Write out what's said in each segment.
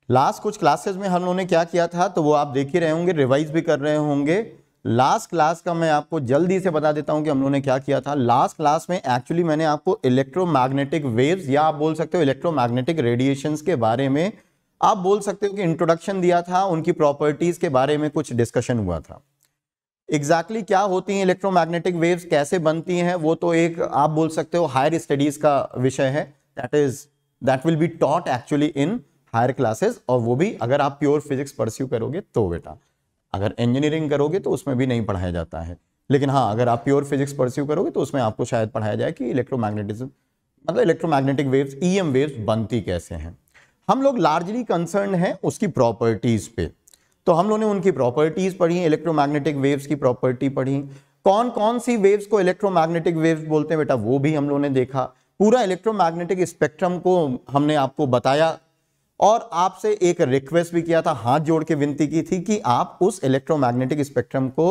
Last कुछ classes में हम लोगों ने क्या किया था तो वो आप देख ही रहे होंगे, रिवाइज भी कर रहे होंगे। लास्ट क्लास का मैं आपको जल्दी से बता देता हूं कि हम लोगों ने क्या किया था। लास्ट क्लास में एक्चुअली मैंने आपको इलेक्ट्रोमैग्नेटिक वेव्स या आप बोल सकते हो इलेक्ट्रोमैग्नेटिक रेडिएशंस के बारे में आप बोल सकते हो कि इंट्रोडक्शन दिया था, उनकी प्रॉपर्टीज के बारे में कुछ डिस्कशन हुआ था। एग्जैक्टली क्या होती हैं इलेक्ट्रोमैग्नेटिक वेव्स, कैसे बनती हैं, वो तो एक आप बोल सकते हो हायर स्टडीज का विषय है। That will be taught actually in higher classes, और वो भी अगर आप प्योर फिजिक्स परस्यू करोगे तो बेटा, अगर इंजीनियरिंग करोगे तो उसमें भी नहीं पढ़ाया जाता है, लेकिन हाँ अगर आप प्योर फिजिक्स परस्यू करोगे तो उसमें आपको शायद पढ़ाया जाए कि इलेक्ट्रोमैग्नेटिज्म मतलब इलेक्ट्रोमैग्नेटिक वेव्स, ईएम वेव्स बनती कैसे हैं। हम लोग लार्जली कंसर्न हैं उसकी प्रॉपर्टीज पे, तो हम लोगों ने उनकी प्रॉपर्टीज पढ़ी, इलेक्ट्रोमैग्नेटिक वेव्स की प्रॉपर्टी पढ़ी, कौन कौन सी वेव्स को इलेक्ट्रोमैग्नेटिक वेव्स बोलते हैं बेटा वो भी हम लोगों ने देखा, पूरा इलेक्ट्रोमैग्नेटिक स्पेक्ट्रम को हमने आपको बताया, और आपसे एक रिक्वेस्ट भी किया था, हाथ जोड़ के विनती की थी कि आप उस इलेक्ट्रोमैग्नेटिक स्पेक्ट्रम को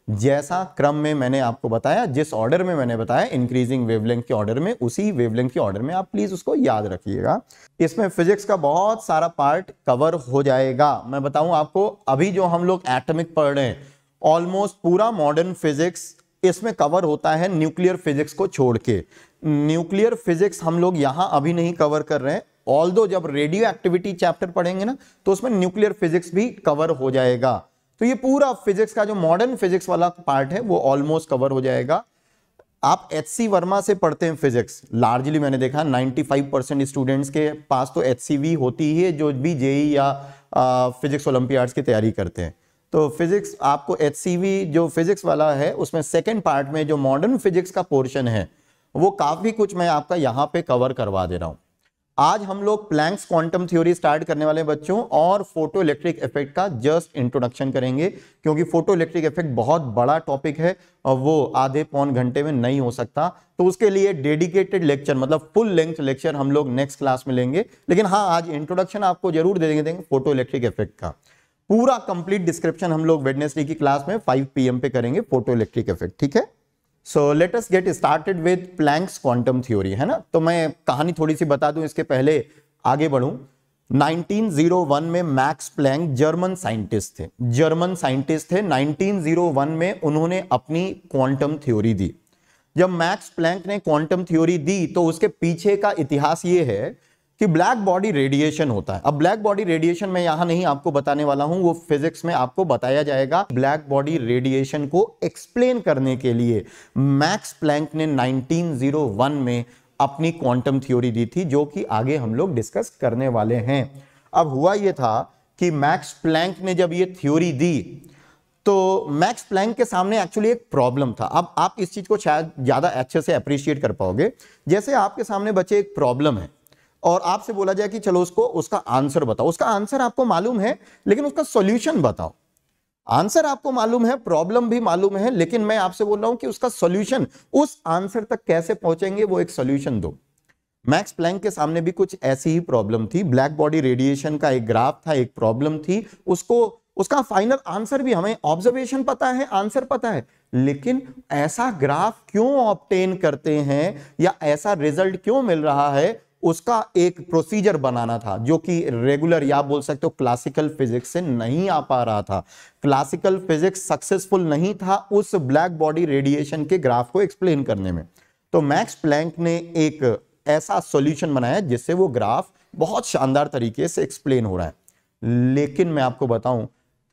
जैसा क्रम में मैंने आपको बताया, जिस ऑर्डर में मैंने बताया इंक्रीजिंग वेवलेंथ के ऑर्डर में, उसी वेवलेंथ के ऑर्डर में आप प्लीज उसको याद रखिएगा। इसमें फिजिक्स का बहुत सारा पार्ट कवर हो जाएगा। मैं बताऊं आपको, अभी जो हम लोग एटॉमिक पढ़ रहे हैं ऑलमोस्ट पूरा मॉडर्न फिजिक्स इसमें कवर होता है, न्यूक्लियर फिजिक्स को छोड़ के। न्यूक्लियर फिजिक्स हम लोग यहां अभी नहीं कवर कर रहे हैं, ऑल्दो जब रेडियो एक्टिविटी चैप्टर पढ़ेंगे ना तो उसमें न्यूक्लियर फिजिक्स भी कवर हो जाएगा। तो ये पूरा फिजिक्स का जो मॉडर्न फिजिक्स वाला पार्ट है वो ऑलमोस्ट कवर हो जाएगा। आप एचसी वर्मा से पढ़ते हैं फिजिक्स, लार्जली मैंने देखा 95% स्टूडेंट्स के पास तो एचसीवी होती ही है, जो भी जेई या फिजिक्स ओलंपियाड्स की तैयारी करते हैं। तो फिजिक्स आपको एचसीवी जो फिजिक्स वाला है उसमें सेकेंड पार्ट में जो मॉडर्न फिजिक्स का पोर्शन है वो काफी कुछ मैं आपका यहां पे कवर करवा दे रहा हूं। आज हम लोग प्लैंक्स क्वांटम थ्योरी स्टार्ट करने वाले बच्चों, और फोटो इलेक्ट्रिक इफेक्ट का जस्ट इंट्रोडक्शन करेंगे, क्योंकि फोटो इलेक्ट्रिक इफेक्ट बहुत बड़ा टॉपिक है और वो आधे पौन घंटे में नहीं हो सकता, तो उसके लिए डेडिकेटेड लेक्चर मतलब फुल लेंथ लेक्चर हम लोग नेक्स्ट क्लास में लेंगे। लेकिन हाँ आज इंट्रोडक्शन आपको जरूर दे देंगे फोटो इलेक्ट्रिक इफेक्ट का, पूरा कंप्लीट डिस्क्रिप्शन हम लोग वेडनेसडे की क्लास में 5 PM पे करेंगे फोटो इलेक्ट्रिक इफेक्ट, ठीक है। So let us get started with Planck's quantum theory, है ना। तो मैं कहानी थोड़ी सी बता दूं इसके पहले आगे बढ़ूं। 1901 में मैक्स प्लैंक जर्मन साइंटिस्ट थे, 1901 में उन्होंने अपनी क्वांटम थ्योरी दी। जब मैक्स प्लैंक ने क्वांटम थ्योरी दी तो उसके पीछे का इतिहास ये है कि ब्लैक बॉडी रेडिएशन होता है। अब ब्लैक बॉडी रेडिएशन मैं यहां नहीं आपको बताने वाला हूं, वो फिजिक्स में आपको बताया जाएगा। ब्लैक बॉडी रेडिएशन को एक्सप्लेन करने के लिए मैक्स प्लैंक ने 1901 में अपनी क्वांटम थ्योरी दी थी, जो कि आगे हम लोग डिस्कस करने वाले हैं। अब हुआ यह था कि मैक्स प्लैंक ने जब ये थ्योरी दी तो मैक्स प्लैंक के सामने एक्चुअली एक प्रॉब्लम था। अब आप इस चीज को शायद ज्यादा अच्छे से अप्रिशिएट कर पाओगे। जैसे आपके सामने बच्चे एक प्रॉब्लम है और आपसे बोला जाए कि चलो उसको उसका आंसर बताओ, उसका आंसर आपको मालूम है लेकिन उसका सॉल्यूशन बताओ। आंसर आपको मालूम है, प्रॉब्लम भी मालूम है, लेकिन मैं आपसे बोल रहा हूं कि उसका सॉल्यूशन, उस आंसर तक कैसे पहुंचेंगे वो एक सॉल्यूशन दो। मैक्स प्लैंक के सामने भी कुछ ऐसी ही प्रॉब्लम थी। ब्लैक बॉडी रेडिएशन का एक ग्राफ था, एक प्रॉब्लम थी, उसका फाइनल आंसर भी हमें ऑब्जर्वेशन पता है, आंसर पता है, लेकिन ऐसा ग्राफ क्यों ऑब्टेन करते हैं या ऐसा रिजल्ट क्यों मिल रहा है, उसका एक प्रोसीजर बनाना था जो कि रेगुलर या बोल सकते हो क्लासिकल फिजिक्स से नहीं आ पा रहा था। क्लासिकल फिजिक्स सक्सेसफुल नहीं था उस ब्लैक बॉडी रेडिएशन के ग्राफ को एक्सप्लेन करने में। तो मैक्स प्लैंक ने एक ऐसा सॉल्यूशन बनाया जिससे वो ग्राफ बहुत शानदार तरीके से एक्सप्लेन हो रहा है। लेकिन मैं आपको बताऊं,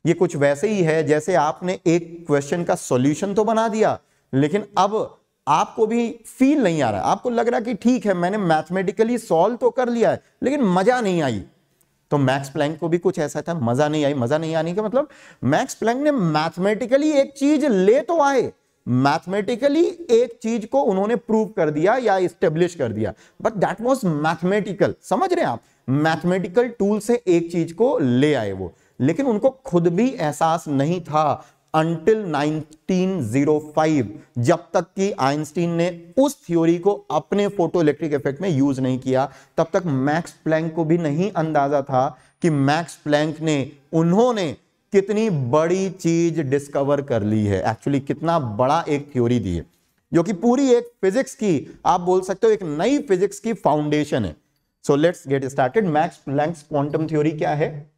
ये कुछ वैसे ही है जैसे आपने एक क्वेश्चन का सॉल्यूशन तो बना दिया, लेकिन अब आपको भी फील नहीं आ रहा, आपको लग रहा कि ठीक है मैंने मैथमेटिकली सॉल्व तो कर लिया है लेकिन मजा नहीं आई। तो मैक्स प्लैंक को भी कुछ ऐसा था, मजा नहीं आई। मजा नहीं आने का मतलब मैक्स प्लैंक ने मैथमेटिकली एक चीज ले तो आए, मैथमेटिकली एक चीज को उन्होंने प्रूव कर दिया या एस्टेब्लिश कर दिया, बट दैट वाज मैथमेटिकल। समझ रहे हैं आप, मैथमेटिकल टूल से एक चीज को ले आए वो, लेकिन उनको खुद भी एहसास नहीं था Until 1905, जब तक कि आइंस्टीन ने उस थ्योरी को अपने फोटो इलेक्ट्रिक इफेक्ट में यूज नहीं किया, तब तक मैक्स प्लैंक को भी नहीं अंदाजा था कि मैक्स प्लैंक ने, उन्होंने कितनी बड़ी चीज डिस्कवर कर ली है, एक्चुअली कितना बड़ा एक थ्योरी दी है जो कि पूरी एक फिजिक्स की, आप बोल सकते हो एक नई फिजिक्स की फाउंडेशन है। So let's get started. Max Planck's quantum theory क्या है?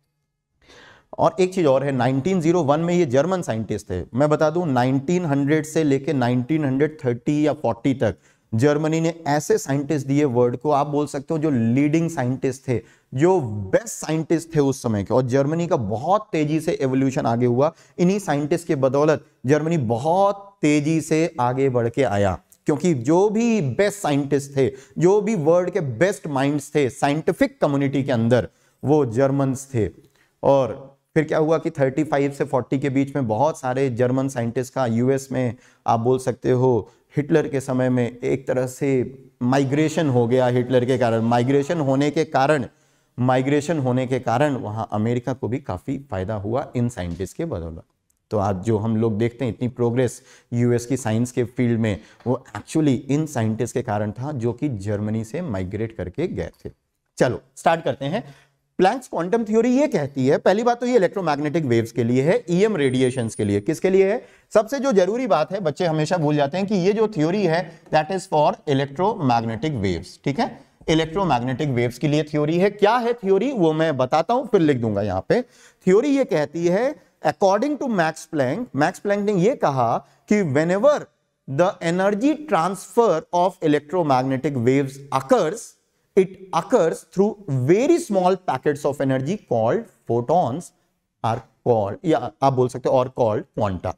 और एक चीज और है, 1901 में ये जर्मन साइंटिस्ट थे। मैं बता दूं 1900 से लेके 1930 या 40 तक जर्मनी ने ऐसे साइंटिस्ट दिए वर्ल्ड को, आप बोल सकते हो जो लीडिंग साइंटिस्ट थे, जो बेस्ट साइंटिस्ट थे उस समय के। और जर्मनी का बहुत तेजी से एवोल्यूशन आगे हुआ। इन्हीं साइंटिस्ट के बदौलत जर्मनी बहुत तेजी से आगे बढ़ के आया, क्योंकि जो भी बेस्ट साइंटिस्ट थे, जो भी वर्ल्ड के बेस्ट माइंड्स थे साइंटिफिक कम्युनिटी के अंदर, वो जर्मन्स थे। और फिर क्या हुआ कि 35 से 40 के बीच में बहुत सारे जर्मन साइंटिस्ट का यूएस में, आप बोल सकते हो हिटलर के समय में एक तरह से माइग्रेशन हो गया। हिटलर के कारण माइग्रेशन होने के कारण वहां अमेरिका को भी काफी फायदा हुआ इन साइंटिस्ट के बदौलत। तो आज जो हम लोग देखते हैं इतनी प्रोग्रेस यूएस की साइंस के फील्ड में, वो एक्चुअली इन साइंटिस्ट के कारण था जो कि जर्मनी से माइग्रेट करके गए थे। चलो स्टार्ट करते हैं। प्लैंक्स क्वांटम थ्योरी ये कहती है, पहली बात तो ये इलेक्ट्रोमैग्नेटिक वेव्स के लिए है, ईएम रेडिएशंस के लिए। किसके लिए है? सबसे जो जरूरी बात है, बच्चे हमेशा भूल जाते हैं कि ये जो थ्योरी है that is for electromagnetic waves. ठीक है, इलेक्ट्रोमैग्नेटिक वेव्स के लिए थ्योरी है। क्या है थ्योरी वो मैं बताता हूं, फिर लिख दूंगा यहां पे। थ्योरी ये कहती है, अकॉर्डिंग टू मैक्स प्लैंक ने ये कहा कि whenever the energy transfer of electromagnetic waves it occurs through very small packets of energy called photons are called, या आप बोल सकते हो और called quanta।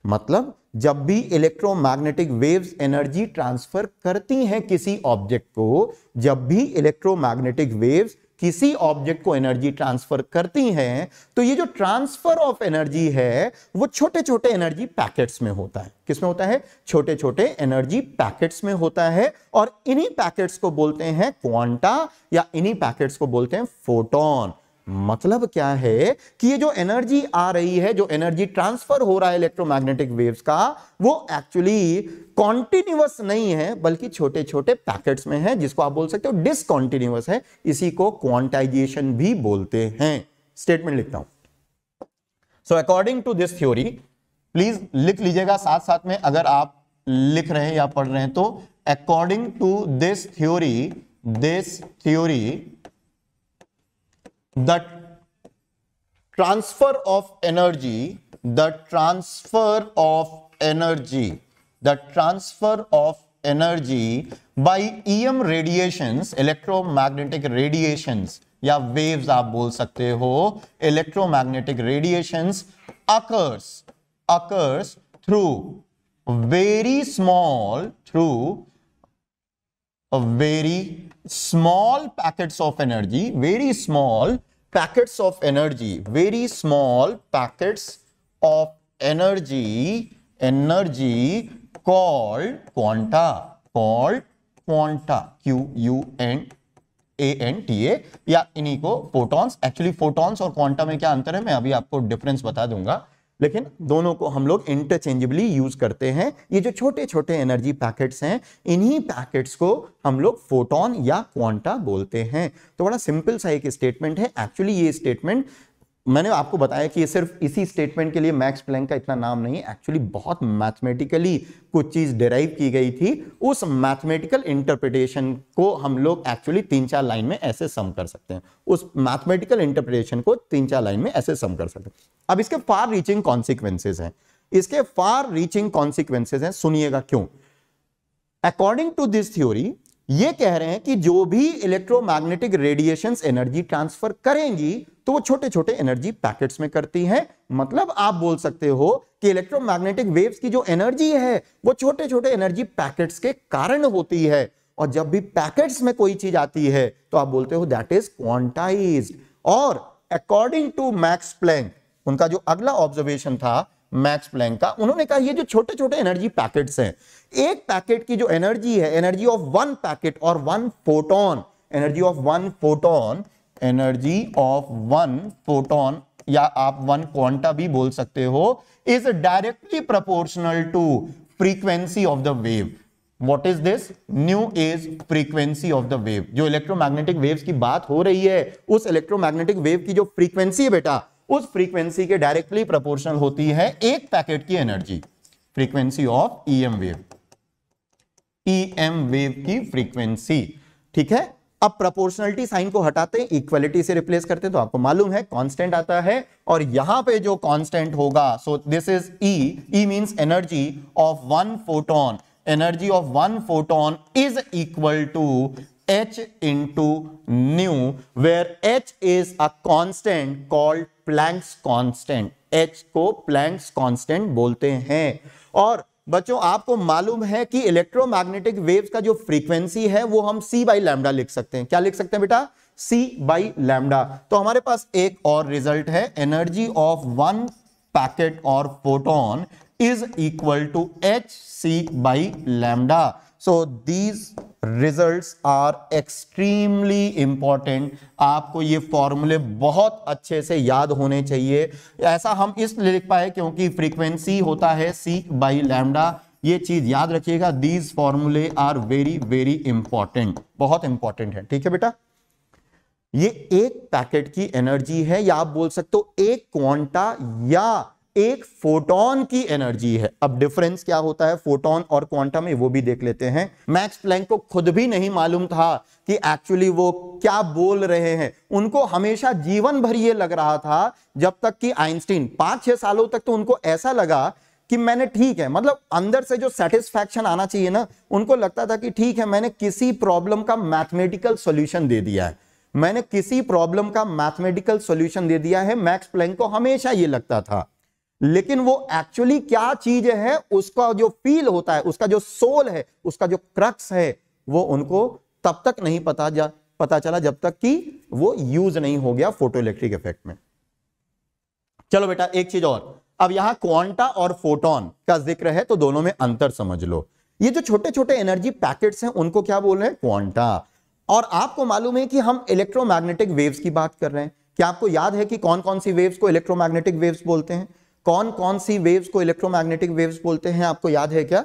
मतलब जब भी इलेक्ट्रोमैग्नेटिक वेव्स एनर्जी ट्रांसफर करती हैं किसी ऑब्जेक्ट को, जब भी इलेक्ट्रोमैग्नेटिक वेव्स किसी ऑब्जेक्ट को एनर्जी ट्रांसफर करती हैं, तो ये जो ट्रांसफर ऑफ एनर्जी है वो छोटे छोटे एनर्जी पैकेट्स में होता है। किसमें होता है? छोटे छोटे एनर्जी पैकेट्स में होता है। और इन्हीं पैकेट्स को बोलते हैं क्वांटा, या इन्हीं पैकेट्स को बोलते हैं फोटोन। मतलब क्या है कि ये जो एनर्जी आ रही है, जो एनर्जी ट्रांसफर हो रहा है इलेक्ट्रोमैग्नेटिक वेव्स का, वो एक्चुअली कॉन्टिन्यूअस नहीं है, बल्कि छोटे छोटे पैकेट्स में है, जिसको आप बोल सकते हो डिसकॉन्टिन्यूअस है। इसी को क्वांटाइजेशन भी बोलते हैं। स्टेटमेंट लिखता हूं। So according to this theory, please लिख लीजिएगा साथ साथ में अगर आप लिख रहे हैं या पढ़ रहे हैं तो। According to this theory the transfer of energy by EM radiations, electromagnetic radiations या waves आप बोल सकते हो, electromagnetic radiations occurs through very small packets of energy, very small packets of energy called quanta, QUANTA, या इन्हीं को photons. Actually photons और quanta में क्या अंतर है मैं अभी आपको डिफरेंस बता दूंगा, लेकिन दोनों को हम लोग इंटरचेंजेबली यूज करते हैं। ये जो छोटे छोटे एनर्जी पैकेट्स हैं, इन्हीं पैकेट्स को हम लोग फोटोन या क्वांटा बोलते हैं। तो बड़ा सिंपल सा एक स्टेटमेंट है। एक्चुअली ये स्टेटमेंट मैंने आपको बताया कि ये सिर्फ इसी स्टेटमेंट के लिए मैक्स प्लैंक का इतना नाम नहीं है। एक्चुअली बहुत मैथमेटिकली कुछ चीज डिराइव की गई थी। उस मैथमेटिकल इंटरप्रिटेशन को हम लोग एक्चुअली 3-4 लाइन में ऐसे सम कर सकते हैं। उस मैथमेटिकल इंटरप्रिटेशन को 3-4 लाइन में ऐसे सम कर सकते हैं। अब इसके फार रीचिंग कॉन्सिक्वेंसेज हैं, सुनिएगा क्यों। अकॉर्डिंग टू दिस थ्योरी ये कह रहे हैं कि जो भी इलेक्ट्रोमैग्नेटिक रेडिएशंस एनर्जी ट्रांसफर करेंगी तो वो छोटे छोटे एनर्जी पैकेट्स में करती हैं। मतलब आप बोल सकते हो कि इलेक्ट्रोमैग्नेटिक वेव्स की जो एनर्जी है वो छोटे छोटे एनर्जी पैकेट्स के कारण होती है। और जब भी पैकेट्स में कोई चीज आती है तो आप बोलते हो दैट इज क्वांटाइज्ड। और अकॉर्डिंग टू मैक्स प्लैंक, उनका जो अगला ऑब्जर्वेशन था मैक्स प्लैंक का, उन्होंने कहा ये जो छोटे छोटे एनर्जी पैकेट्स हैं, एक पैकेट की जो एनर्जी है, एनर्जी ऑफ वन पैकेट और one photon, energy of one photon या आप वन क्वांटा भी बोल सकते हो, is directly proportional to frequency of the wave. What is this? Nu is frequency of the wave. जो इलेक्ट्रोमैग्नेटिक वेव्स की बात हो रही है, उस इलेक्ट्रोमैग्नेटिक वेव की जो फ्रीक्वेंसी है बेटा, उस फ्रीक्वेंसी के डायरेक्टली प्रोपोर्शनल होती है एक पैकेट की energy, frequency of EM wave की फ्रीक्वेंसी। ठीक है। अब प्रोपोर्शनलिटी साइन को हटाते हैं, इक्वलिटी से रिप्लेस करते हैं, तो आपको मालूम है कांस्टेंट आता है, और यहां पे जो कांस्टेंट होगा, so this is E means energy of one photon, energy of one photon is equal to h into nu, where h is a constant called Planck's constant. h को Planck's constant बोलते हैं। और बच्चों आपको मालूम है कि इलेक्ट्रोमैग्नेटिक वेव्स का जो फ्रीक्वेंसी है वो हम c बाई लैम्डा लिख सकते हैं। क्या लिख सकते हैं बेटा? c by lambda. तो हमारे पास एक और रिजल्ट है, एनर्जी ऑफ वन पैकेट और photon is equal to hc by lambda. So these results are extremely important. आपको ये फॉर्मूले बहुत अच्छे से याद होने चाहिए। ऐसा हम इसलिए लिख पाए क्योंकि फ्रीक्वेंसी होता है c बाई लैम्डा। ये चीज याद रखिएगा, these फॉर्मूले आर वेरी वेरी इंपॉर्टेंट, बहुत इंपॉर्टेंट है। ठीक है बेटा, ये एक पैकेट की एनर्जी है, या आप बोल सकते हो एक क्वांटा या एक फोटोन की एनर्जी है। अब डिफरेंस क्या होता है फोटोन और क्वांटम में, वो भी देख लेते हैं। मैक्स प्लैंक को खुद भी नहीं मालूम था कि एक्चुअली वो क्या बोल रहे हैं। उनको हमेशा जीवन भर ये लग रहा था, जब तक कि आइंस्टीन 5-6 सालों तक तो उनको ऐसा लगा कि मैंने, ठीक है, मतलब अंदर से जो सेटिस्फैक्शन आना चाहिए ना, उनको लगता था कि ठीक है, मैंने किसी प्रॉब्लम का मैथमेटिकल सॉल्यूशन दे दिया है, मैंने किसी प्रॉब्लम का मैथमेटिकल सॉल्यूशन दे दिया है। मैक्स प्लैंक को हमेशा ये लगता था, लेकिन वो एक्चुअली क्या चीज है, उसका जो फील होता है, उसका जो सोल है, उसका जो क्रक्स है, वो उनको तब तक नहीं पता चला जब तक कि वो यूज नहीं हो गया फोटो इलेक्ट्रिक इफेक्ट में। चलो बेटा एक चीज और, अब यहां क्वांटा और फोटोन का जिक्र है तो दोनों में अंतर समझ लो। ये जो छोटे छोटे एनर्जी पैकेट्स हैं उनको क्या बोल रहे हैं? क्वांटा। और आपको मालूम है कि हम इलेक्ट्रोमैग्नेटिक वेव्स की बात कर रहे हैं। क्या आपको याद है कि कौन कौन सी वेव्स को इलेक्ट्रोमैग्नेटिक वेव्स बोलते हैं? कौन कौन सी वेव्स को इलेक्ट्रोमैग्नेटिक वेव्स बोलते हैं? आपको याद है क्या?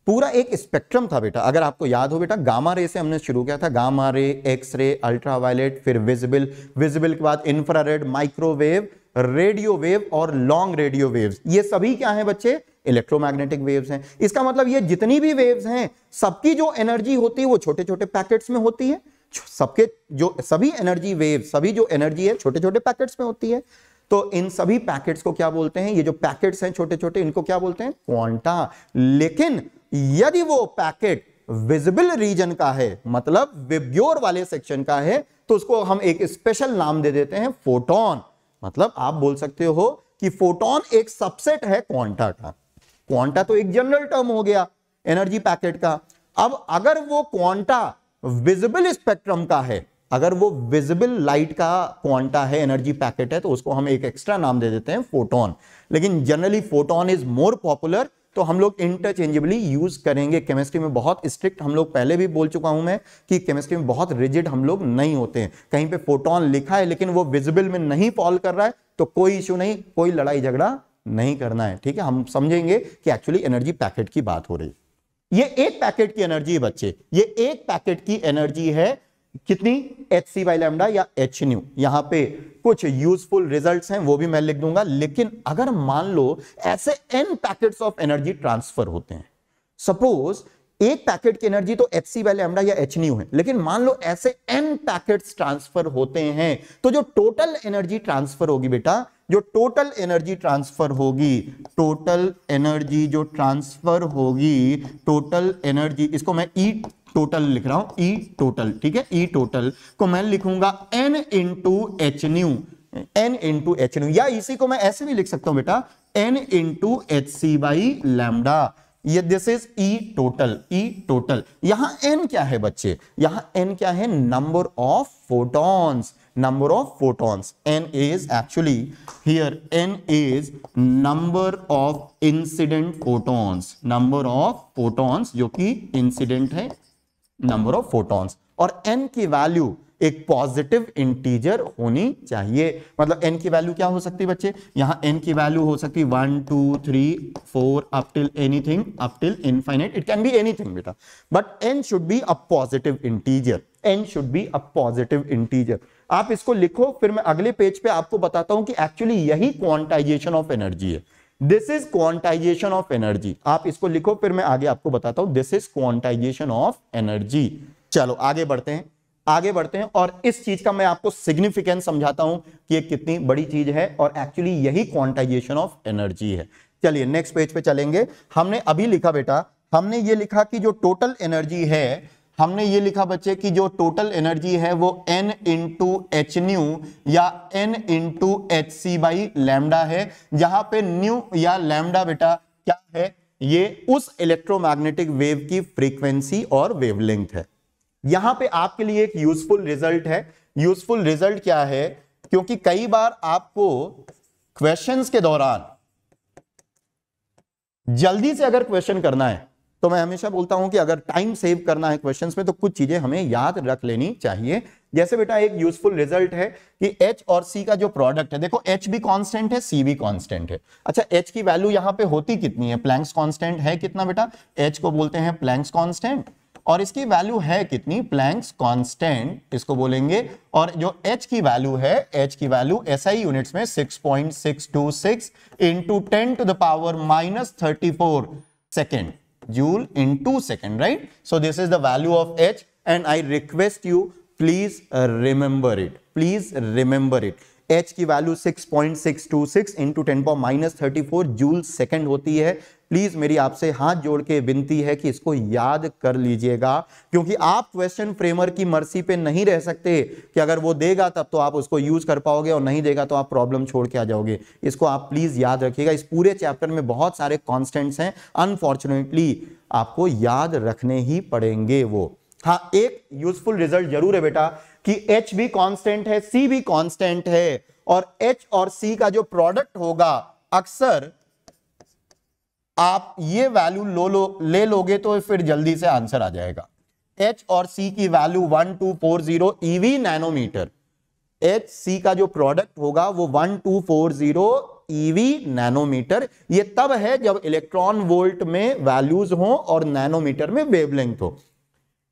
पूरा एक स्पेक्ट्रम था बेटा, अगर आपको याद हो बेटा, गामा रे से हमने शुरू किया था, gamma ray, X ray, ultraviolet, फिर विजिबल, विजिबल के बाद इंफ्रारेड, माइक्रोवेव, रेडियो वेव और लॉन्ग रेडियो वेव्स। ये सभी क्या हैं बच्चे? इलेक्ट्रोमैग्नेटिक वेव्स हैं। इसका मतलब ये जितनी भी वेव्स हैं, सबकी जो एनर्जी होती है वो छोटे छोटे पैकेट्स में होती है। सबके जो सभी एनर्जी वेव, सभी जो एनर्जी है छोटे छोटे पैकेट्स में होती है। तो इन सभी पैकेट्स को क्या बोलते हैं? ये जो पैकेट्स हैं छोटे छोटे, इनको क्या बोलते हैं? क्वांटा। लेकिन यदि वो पैकेट विजिबल रीजन का है, मतलब विब्योर वाले सेक्शन का है, तो उसको हम एक स्पेशल नाम दे देते हैं फोटोन। मतलब आप बोल सकते हो कि फोटोन एक सबसेट है क्वांटा का। क्वांटा तो एक जनरल टर्म हो गया एनर्जी पैकेट का। अब अगर वो क्वांटा विजिबल स्पेक्ट्रम का है, अगर वो विजिबल लाइट का क्वांटा है, एनर्जी पैकेट है, तो उसको हम एक एक्स्ट्रा नाम दे देते हैं फोटोन। लेकिन generally photon is more popular, तो हम लोग इंटरचेंजेबली यूज करेंगे। केमिस्ट्री में बहुत स्ट्रिक्ट हम लोग, पहले भी बोल चुका हूं मैं कि केमिस्ट्री में बहुत रिजिड हम लोग नहीं होते हैं। कहीं पे फोटोन लिखा है लेकिन वो विजिबल में नहीं फॉल कर रहा है तो कोई इश्यू नहीं, कोई लड़ाई झगड़ा नहीं करना है। ठीक है, हम समझेंगे कि एक्चुअली एनर्जी पैकेट की बात हो रही। ये एक पैकेट की एनर्जी है बच्चे, ये एक पैकेट की एनर्जी है कितनी? hc बाई लैम्डा या h न्यू। यहां पे कुछ यूजफुल रिजल्ट्स हैं वो भी मैं लिख दूंगा। लेकिन अगर मान लो ऐसे n packets of energy transfer होते हैं, सपोज एक पैकेट की एनर्जी तो hc बाई लैम्डा या h न्यू है, लेकिन मान लो ऐसे n पैकेट्स ट्रांसफर होते हैं, तो जो टोटल एनर्जी ट्रांसफर होगी बेटा, जो टोटल एनर्जी ट्रांसफर होगी, टोटल एनर्जी जो ट्रांसफर होगी, टोटल एनर्जी, इसको मैं ई टोटल लिख रहा हूं, ई टोटल। ठीक है, ई टोटल को मैं लिखूंगा n into H nu, n into H nu, या इसी को मैं ऐसे भी लिख सकता हूं बेटा, n into H C by lambda. ये this is E total, E total. यहां n क्या है बच्चे? यहां n क्या है? Number of photons, number of photons। n is actually here, n is number of incident photons, number of photons जो कि incident है, number of photons। और n की वैल्यू एक पॉजिटिव इंटीजर होनी चाहिए। मतलब n की वैल्यू क्या हो सकती है बच्चे? यहां n की वैल्यू हो सकती है 1 2 3 4 up till anything, up till infinite, it can be anything बेटा, but n should be a positive integer, n should be a positive integer. आप इसको लिखो, फिर मैं अगले पेज पे आपको बताता हूं कि एक्चुअली यही क्वांटाइजेशन ऑफ एनर्जी है। This is quantization of energy. आप इसको लिखो, फिर मैं आगे आपको बताता हूं। This is quantization of energy. चलो आगे बढ़ते हैं। आगे बढ़ते हैं और इस चीज का मैं आपको सिग्निफिकेंस समझाता हूं कि ये कितनी बड़ी चीज है और एक्चुअली यही क्वांटाइजेशन ऑफ एनर्जी है। चलिए नेक्स्ट पेज पे चलेंगे। हमने अभी लिखा बेटा, हमने ये लिखा कि जो टोटल एनर्जी है, हमने ये लिखा बच्चे कि जो टोटल एनर्जी है वो n इंटू एच न्यू या n into H C by lambda है, जहां पे न्यू या लैम्डा बेटा क्या है, ये उस इलेक्ट्रोमैग्नेटिक वेव की फ्रीक्वेंसी और वेवलेंथ है। यहां पे आपके लिए एक यूजफुल रिजल्ट है। यूजफुल रिजल्ट क्या है, क्योंकि कई बार आपको क्वेश्चंस के दौरान जल्दी से अगर क्वेश्चन करना है तो मैं हमेशा बोलता हूं कि अगर टाइम सेव करना है क्वेश्चंस में तो कुछ चीजें हमें याद रख लेनी चाहिए। जैसे बेटा एक यूजफुल रिजल्ट है कि H और C का जो प्रोडक्ट है, देखो H भी कांस्टेंट है, C भी कांस्टेंट है। अच्छा H की वैल्यू यहां पे होती कितनी है, प्लैंक्स कांस्टेंट है कितना बेटा, H को बोलते हैं प्लैंक्स कांस्टेंट, और इसकी वैल्यू है कितनी, प्लैंक्स कांस्टेंट इसको बोलेंगे। और जो H की वैल्यू है, H की वैल्यू SI यूनिट्स में 6.626 into 10 to the power -34 second joule into second, right? So this is the value of H and I request you please remember it, please remember it। H की value 6.626 into 10⁻34 joule second होती है। Please मेरी आपसे हाथ जोड़ के विनती है कि इसको याद कर लीजिएगा, क्योंकि आप क्वेश्चन फ्रेमर की मर्जी पे नहीं रह सकते कि अगर वो देगा तब तो आप उसको यूज कर पाओगे और नहीं देगा तो आप प्रॉब्लम छोड़ के आ जाओगे। इसको आप प्लीज याद रखिएगा। इस पूरे चैप्टर में बहुत सारे कॉन्स्टेंट्स हैं, अनफॉर्चुनेटली आपको याद रखने ही पड़ेंगे वो। हाँ, एक यूजफुल रिजल्ट जरूर है बेटा कि H भी कांस्टेंट है, C भी कांस्टेंट है, और H और C का जो प्रोडक्ट होगा अक्सर आप ये वैल्यू ले लोगे तो फिर जल्दी से आंसर आ जाएगा। H और C की value 1240 EV nanometre, H C का जो प्रोडक्ट होगा वो 1240 EV नैनोमीटर। ये तब है जब इलेक्ट्रॉन वोल्ट में वैल्यूज हो और नैनोमीटर में वेवलेंथ हो।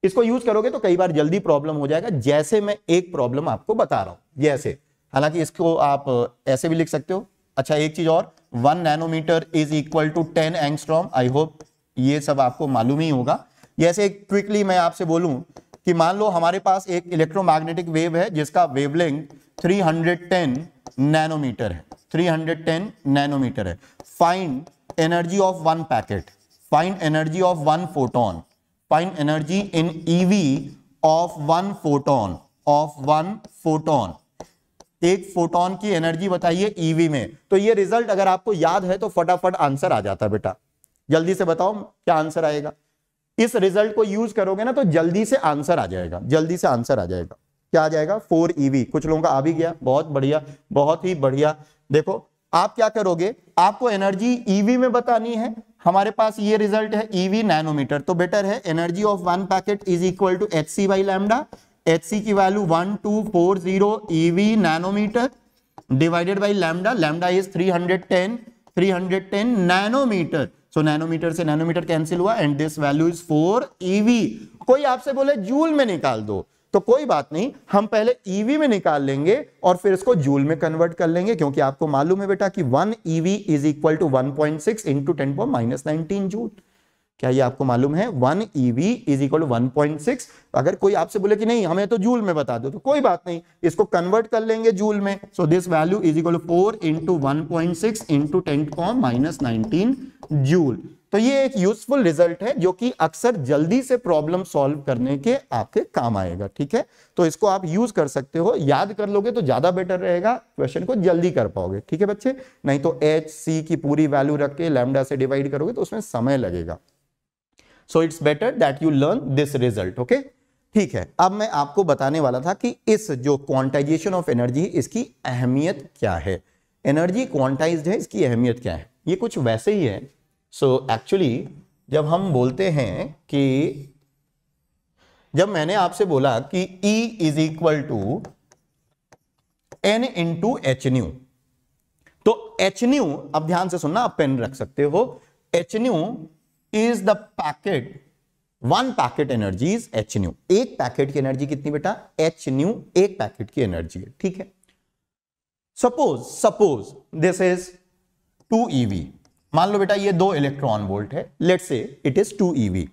इसको यूज करोगे तो कई बार जल्दी प्रॉब्लम हो जाएगा, जैसे मैं एक प्रॉब्लम आपको बता रहा हूं जैसे। हालांकि इसको आप ऐसे भी लिख सकते हो। अच्छा एक चीज और, 1 nanometre is equal to 10 angstrom. I hope ये सब आपको मालूम ही होगा। जैसे क्विकली मैं आपसे बोलूं कि मान लो हमारे पास एक इलेक्ट्रोमैग्नेटिक वेव है जिसका वेवलेंथ 310 नैनोमीटर है, 310 नैनोमीटर है। Find energy of 1 packet, find energy of 1 photon, find energy in EV of 1 photon, of 1 photon. एक फोटोन की एनर्जी बताइए EV में। तो ये रिजल्ट अगर आपको याद है तो फटाफट आंसर आ जाता है बेटा। जल्दी से बताओ क्या आंसर आएगा। इस रिजल्ट को यूज करोगे ना तो जल्दी से आंसर आ जाएगा, जल्दी से आंसर आ जाएगा। क्या आ जाएगा, 4 EV। कुछ लोगों का आ भी गया, बहुत बढ़िया, बहुत ही बढ़िया। देखो आप क्या करोगे, आपको एनर्जी EV में बतानी है। हमारे पास ये रिजल्ट है EV नैनोमीटर, तो बेटर है energy of 1 packet is equal to HC by lambda. HC की value 1240 EV nanometre divided by lambda, lambda is 310 nanometre. So nanometre से नैनोमीटर कैंसिल हुआ and this value is 4 EV। कोई आपसे बोले joule में निकाल दो तो कोई बात नहीं, हम पहले EV में निकाल लेंगे और फिर इसको जूल में कन्वर्ट कर लेंगे, क्योंकि आपको मालूम है बेटा कि 1 EV is equal to 1.6 into 10⁻19 joule. क्या ये आपको मालूम है, 1 EV इज इक्वल टू 1.6। अगर कोई आपसे बोले कि नहीं हमें तो जूल में बता दो तो कोई बात नहीं, इसको कन्वर्ट कर लेंगे जूल में। So this value is equal to 4 into 1.6 into 10⁻19 joule. तो ये एक यूजफुल रिजल्ट है जो कि अक्सर जल्दी से प्रॉब्लम सॉल्व करने के आपके काम आएगा। ठीक है, तो इसको आप यूज कर सकते हो, याद कर लोगे तो ज्यादा बेटर रहेगा, क्वेश्चन को जल्दी कर पाओगे। ठीक है बच्चे, नहीं तो HC की पूरी वैल्यू रख के लैम्डा से डिवाइड करोगे तो उसमें समय लगेगा। So it's better that you learn this result. Okay, ठीक है। अब मैं आपको बताने वाला था कि इस जो क्वांटाइजेशन ऑफ एनर्जी, इसकी अहमियत क्या है। एनर्जी क्वांटाइज्ड है, इसकी अहमियत क्या है, ये कुछ वैसे ही है। सो एक्चुअली जब हम बोलते हैं कि जब मैंने आपसे बोला कि E is equal to N into H nu, तो एच न्यू, अब ध्यान से सुनना, आप पेन रख सकते हो। H nu is the packet, 1 packet energy is H nu. एक पैकेट की एनर्जी कितनी बेटा, एच न्यू एक पैकेट की एनर्जी है। ठीक है, सपोज दिस इज 2 EV। मान लो बेटा ये 2 इलेक्ट्रॉन वोल्ट है, let's say it is 2 EV।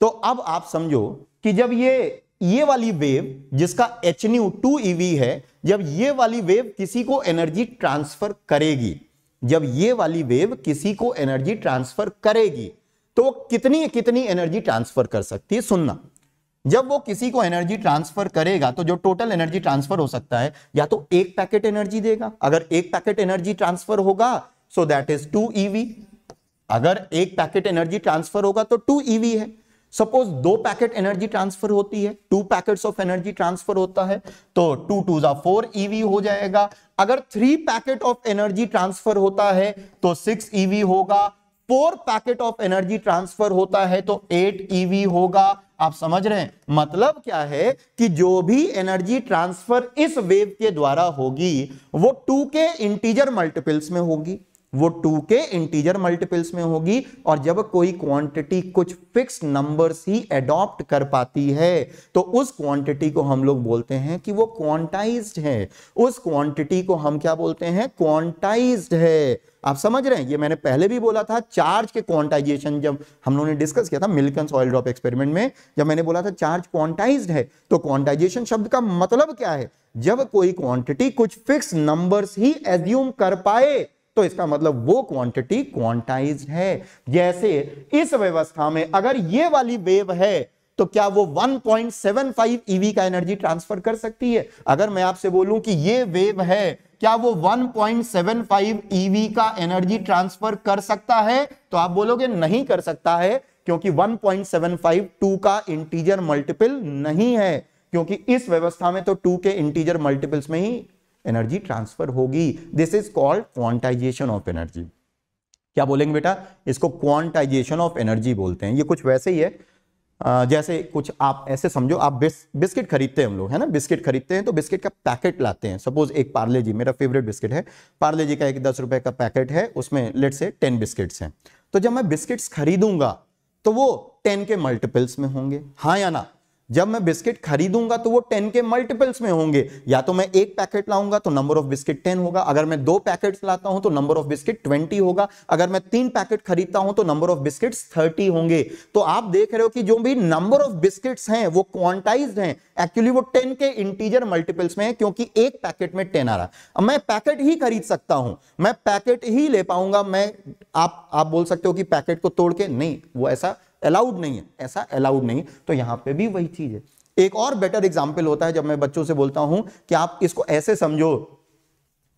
तो अब आप समझो कि जब ये ये वाली वेव जिसका h न्यू 2 eV है, जब ये वाली वेव किसी को एनर्जी ट्रांसफर करेगी, जब ये वाली वेव किसी को एनर्जी ट्रांसफर करेगी तो कितनी कितनी एनर्जी ट्रांसफर कर सकती है? सुनना, जब वो किसी को एनर्जी ट्रांसफर करेगा तो जो टोटल एनर्जी ट्रांसफर हो सकता है, या तो एक पैकेट एनर्जी देगा, अगर एक पैकेट एनर्जी ट्रांसफर होगा सो दैट इज 2 eV, अगर एक पैकेट एनर्जी ट्रांसफर होगा तो 2 eV है। सपोज 2 पैकेट एनर्जी ट्रांसफर होती है, 2 पैकेट्स ऑफ एनर्जी ट्रांसफर होता है तो 2 2 4 eV हो जाएगा। अगर 3 पैकेट ऑफ एनर्जी ट्रांसफर होता है तो 6 eV होगा, 4 पैकेट ऑफ एनर्जी ट्रांसफर होता है तो 8 eV होगा। आप समझ रहे हैं? मतलब क्या है कि जो भी एनर्जी ट्रांसफर इस वेव के द्वारा होगी वो 2 के इंटीजर मल्टीपल्स में होगी, वो 2 के इंटीजर मल्टीपल्स में होगी। और जब कोई क्वांटिटी कुछ फिक्स नंबर्स ही अडॉप्ट कर पाती है तो उस क्वांटिटी को हम लोग बोलते हैं कि वो क्वांटाइज्ड है, उस क्वांटिटी को हम क्या बोलते हैं? क्वांटाइज्ड है। आप समझ रहे हैं? ये मैंने पहले भी बोला था, चार्ज के क्वांटाइजेशन जब हम लोगों ने डिस्कस किया था मिल्कन ऑयल ड्रॉप एक्सपेरिमेंट में, जब मैंने बोला था चार्ज क्वांटाइज्ड है, तो क्वांटाइजेशन शब्द का मतलब क्या है? जब कोई क्वांटिटी कुछ फिक्स नंबर्स ही एज्यूम कर पाए तो इसका मतलब वो क्वांटिटी क्वांटाइज्ड है। जैसे इस व्यवस्था में अगर ये वाली वेव है तो क्या वो 1.75 eV का एनर्जी ट्रांसफर कर सकती है? अगर मैं आपसे बोलूं कि ये वेव है, क्या वो 1.75 eV का एनर्जी ट्रांसफर कर सकता है? तो आप बोलोगे नहीं कर सकता है, क्योंकि 1.75 2 का इंटीजर मल्टीपल नहीं है, क्योंकि इस व्यवस्था में तो 2 के इंटीजर मल्टीपल्स में ही एनर्जी ट्रांसफर होगी। This is called quantization of energy. क्या बोलेंगे बेटा? इसको क्वांटाइजेशन ऑफ एनर्जी बोलते हैं। ये कुछ वैसे ही है जैसे कुछ आप ऐसे समझो, आप बिस्किट खरीदते हैं, हम लोग है ना, बिस्किट खरीदते हैं तो बिस्किट का पैकेट लाते हैं। सपोज एक पार्ले जी, मेरा फेवरेट बिस्किट है पार्ले जी का, एक 10 रुपए का पैकेट है, उसमें लेट से 10 बिस्किट्स हैं। तो जब मैं बिस्किट्स खरीदूंगा तो वो 10 के मल्टीपल्स में होंगे, हाँ या ना? जब मैं बिस्किट खरीदूंगा तो वो 10 के मल्टीपल्स में होंगे। या तो मैं एक पैकेट लाऊंगा तो नंबर ऑफ बिस्किट 10 होगा, अगर मैं 2 पैकेट्स लाता हूं तो नंबर ऑफ बिस्किट 20 होगा, अगर मैं 3 पैकेट खरीदता हूं तो नंबर ऑफ बिस्किट्स 30 होंगे। तो आप देख रहे हो कि जो भी नंबर ऑफ बिस्किट्स हैं वो क्वांटाइज्ड हैं, एक्चुअली वो 10 के इंटीजर मल्टीपल्स में है, क्योंकि एक पैकेट में 10 आ रहा है। अब मैं पैकेट ही खरीद सकता हूं, मैं पैकेट ही ले पाऊंगा। मैं आप बोल सकते हो कि पैकेट को तोड़ के, नहीं, वो ऐसा अलाउड नहीं है, ऐसा अलाउड नहीं। तो यहां पे भी वही चीज है। एक और बेटर एग्जांपल होता है जब मैं बच्चों से बोलता हूं कि आप इसको ऐसे समझो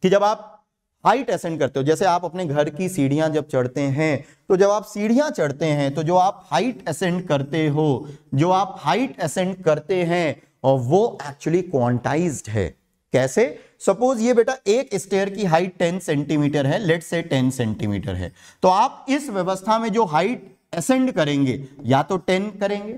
कि जब आप हाइट असेंड करते हो, जैसे आप अपने घर की सीढ़ियां जब चढ़ते हैं, तो जब आप सीढ़ियां चढ़ते हैं तो जो आप हाइट असेंड करते हो, जो आप हाइट असेंड करते हैं, और वो एक्चुअली क्वांटाइज्ड है। कैसे? सपोज ये बेटा एक स्टेयर की हाइट 10 सेंटीमीटर है, लेट से 10 सेंटीमीटर है, तो आप इस व्यवस्था में जो हाइट असेंड करेंगे या तो 10 करेंगे